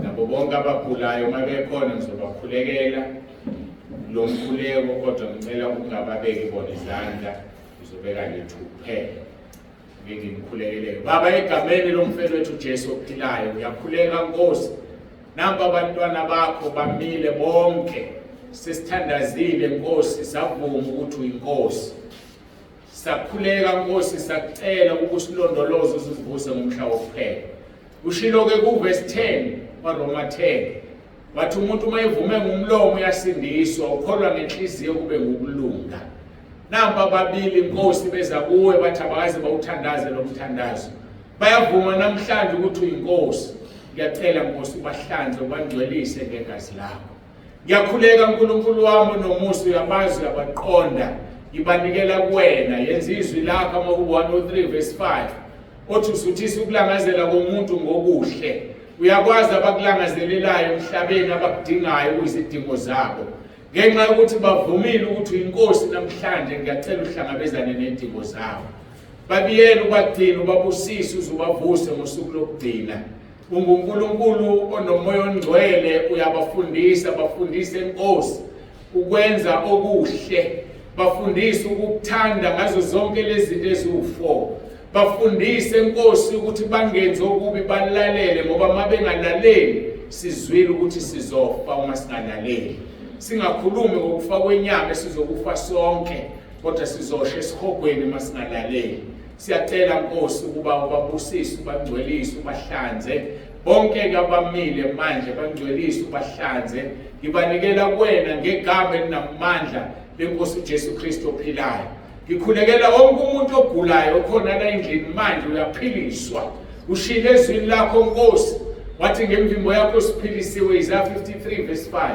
Nabo bonke abagulayo uma bekhona ngizobakhulekela lo mkhuleko kodwa ngicela ukungababeki bona izandla, ngizobeka lethu kuphela. Ngeke ngikhulekelele. Baba egameni lomfelo wethu Jesu ophilayo uyakhuleka Nkosi. Namba abantwana bakho bamile bonke. Sesithandazile Nkosi, savuma ukuthi uyinkosi. Sakhuleka Nkosi, sacela ukusilondoloza usivuse ngomhla wokuphela. Ushilo-ke kuverse 10 kwaRoma 10 wathi umuntu uma evume ngomlomo uyasindiswa, ukholwa ngenhliziyo kube ngokulunga. Namba ababili Nkosi beza kuwe bathi abakaze bawuthandaze lo mthandazo. Bayavuma namhlanje ukuthi uyinkosi. Ngiyacela Nkosi ubahlanze ubangcwelise ngegazi lakho. Ngiyakhuleka uNkulunkulu wami nomusa uyabazi uyabaqonda. Ngibanikela kuwena, yenza izwi lakho amaHubo 103 verse 5. Othi usuthisa ukulangazela komuntu ngokuhle. Uyakwazi abakulangazelelayo emhlabeni abakudingayo kuyizidingo zabo. Ngenxa yokuthi bavumile ukuthi uyinkosi namhlanje ngiyacela uhlangabezane nezidingo zabo. Babiyele ubagcina ubabusise uzubavuse ngosuku lokugcina. UNkulunkulu onomoya ongcwele uyabafundisa, bafundise Nkosi ukwenza okuhle. Bafundise ukukuthanda ngazo zonke lezi zinto eziwu4. Bafundise Nkosi ukuthi bangenze okubi balalele ngoba uma bengalaleli sizwile ukuthi sizofa uma singalaleli. Singakhulumi ngokufa kwenyama esizokufa sonke kodwa sizosha esihogweni uma singalaleli. Siyacela Nkosi ukuba ubabusise, ubangcwelise, ubahlanze. Bonke-ke abamile manje bangcwelise, ubahlanze. Ngibanikela kuwena ngegama elinamandla leNkosi uJesu Kristu ophilayo. Ngikhulekela wonke umuntu ogulayo okhona la endlini manje uyaphiliswa. Ushilo ezwini lakho Nkosi wathi ngemvimbo yakho siphilisiwe, Isaiah 53 verse 5.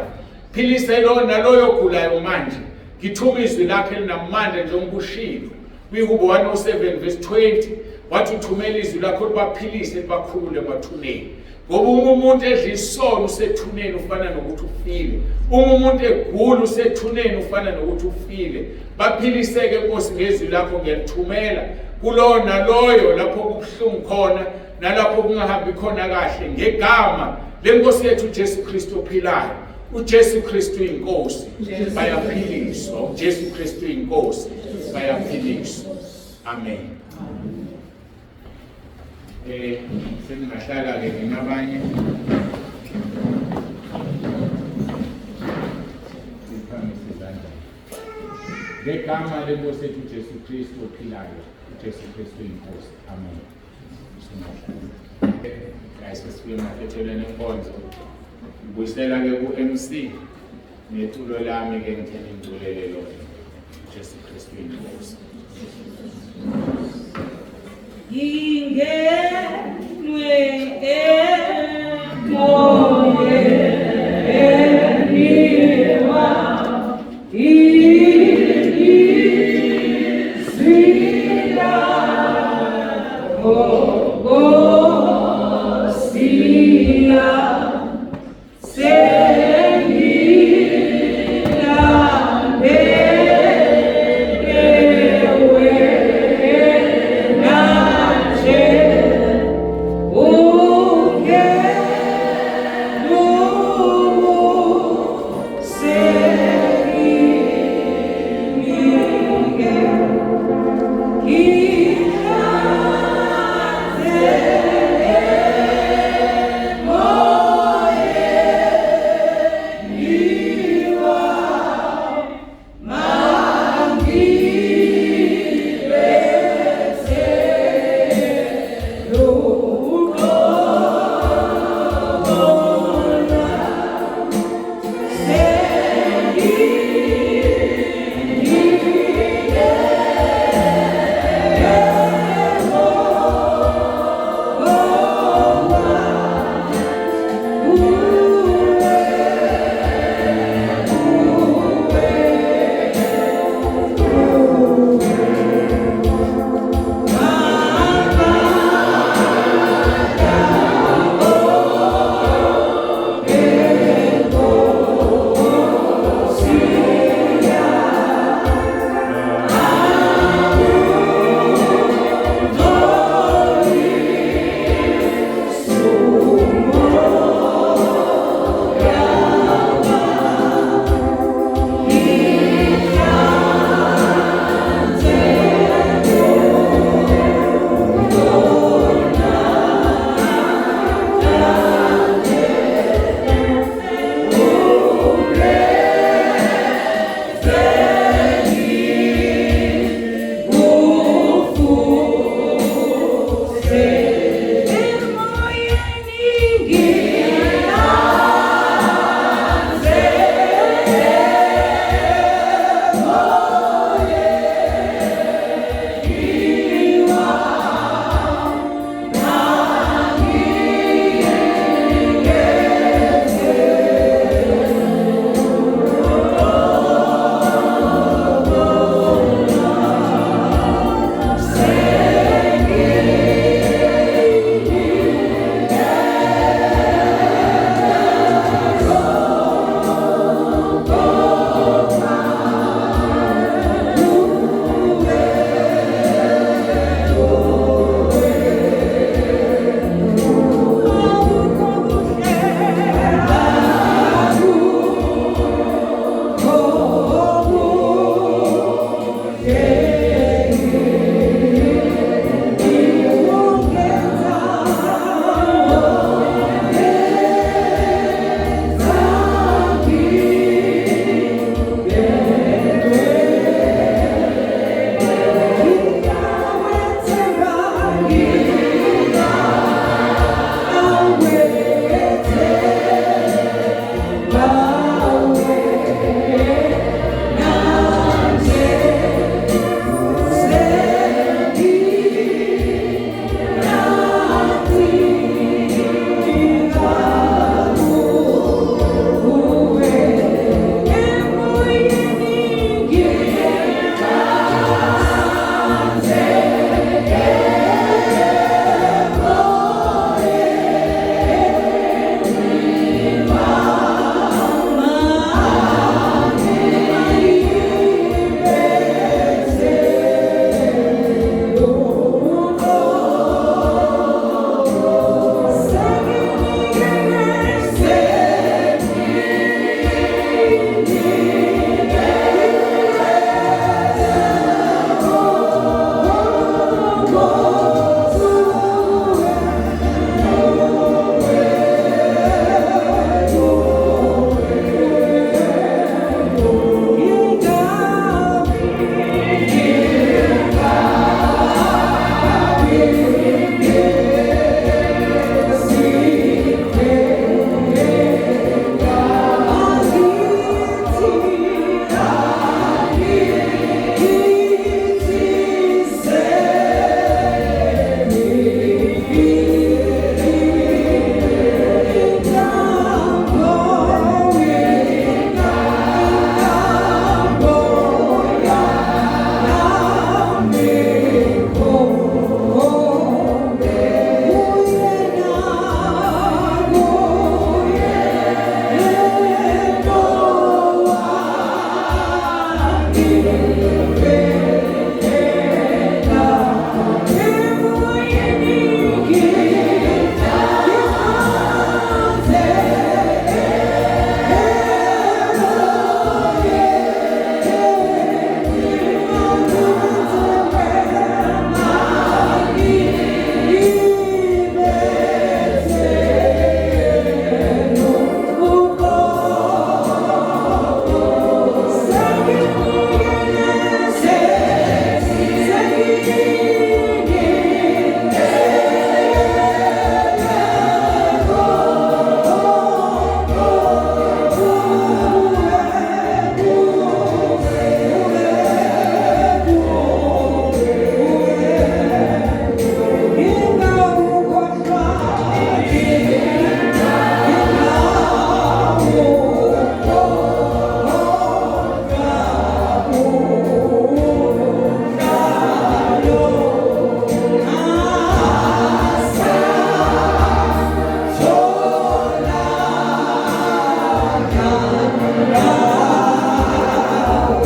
Philisa lo naloyo ogulayo manje. Ngithuma izwi lakho elinamandla njengoba ushilo. KwiHubo 107 verse 20 wathi uthumela izwi lakho libaphilise libakhulule emathuneni. Ngoba umuntu edla isono usethuneni ufana nokuthi ufile. Umuntu egula usethuneni ufana nokuthi ufile. Baphiliseke Nkosi ngezwi lakho ngiyalithumela kulo naloyo lapho kubuhlungu khona nalapho kungahambi khona kahle ngegama leNkosi yethu uJesu Kristu ophilayo. uJesu Kristu inkosi bayaphiliswa. uJesu Kristu inkosi bayaphiliswa. Amen. Seningahlala-ke nabanye siphamise izandla ngegama lenkosi yethu uJesu Kristu ophilayo, uJesu Kristu inkosi. Amen. Guys, sesifike emaphethelweni enkonzo. Ngibuyisela-ke ku-MC nethulo lami-ke ngithena ingculelelo uJesu Kristu inkosi. Ingenwe emoyeniwa ilizila Gogosia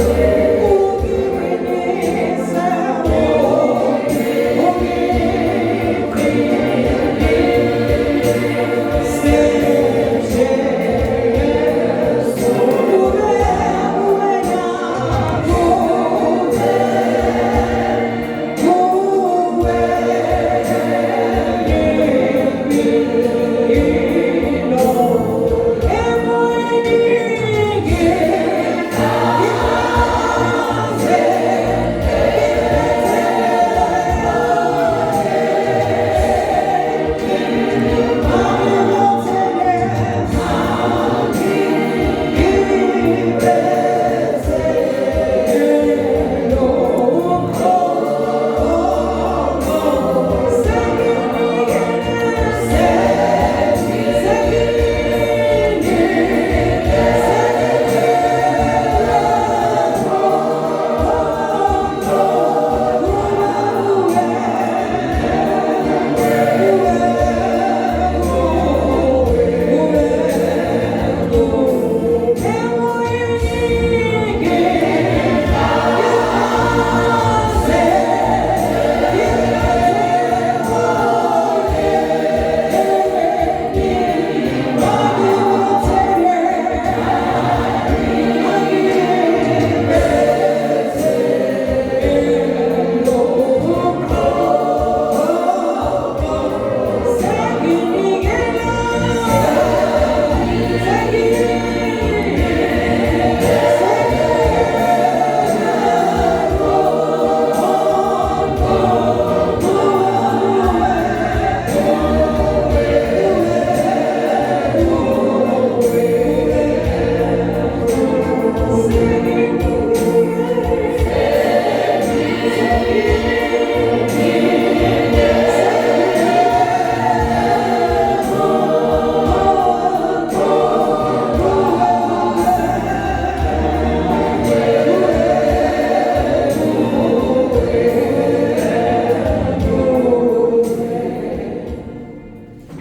Amen.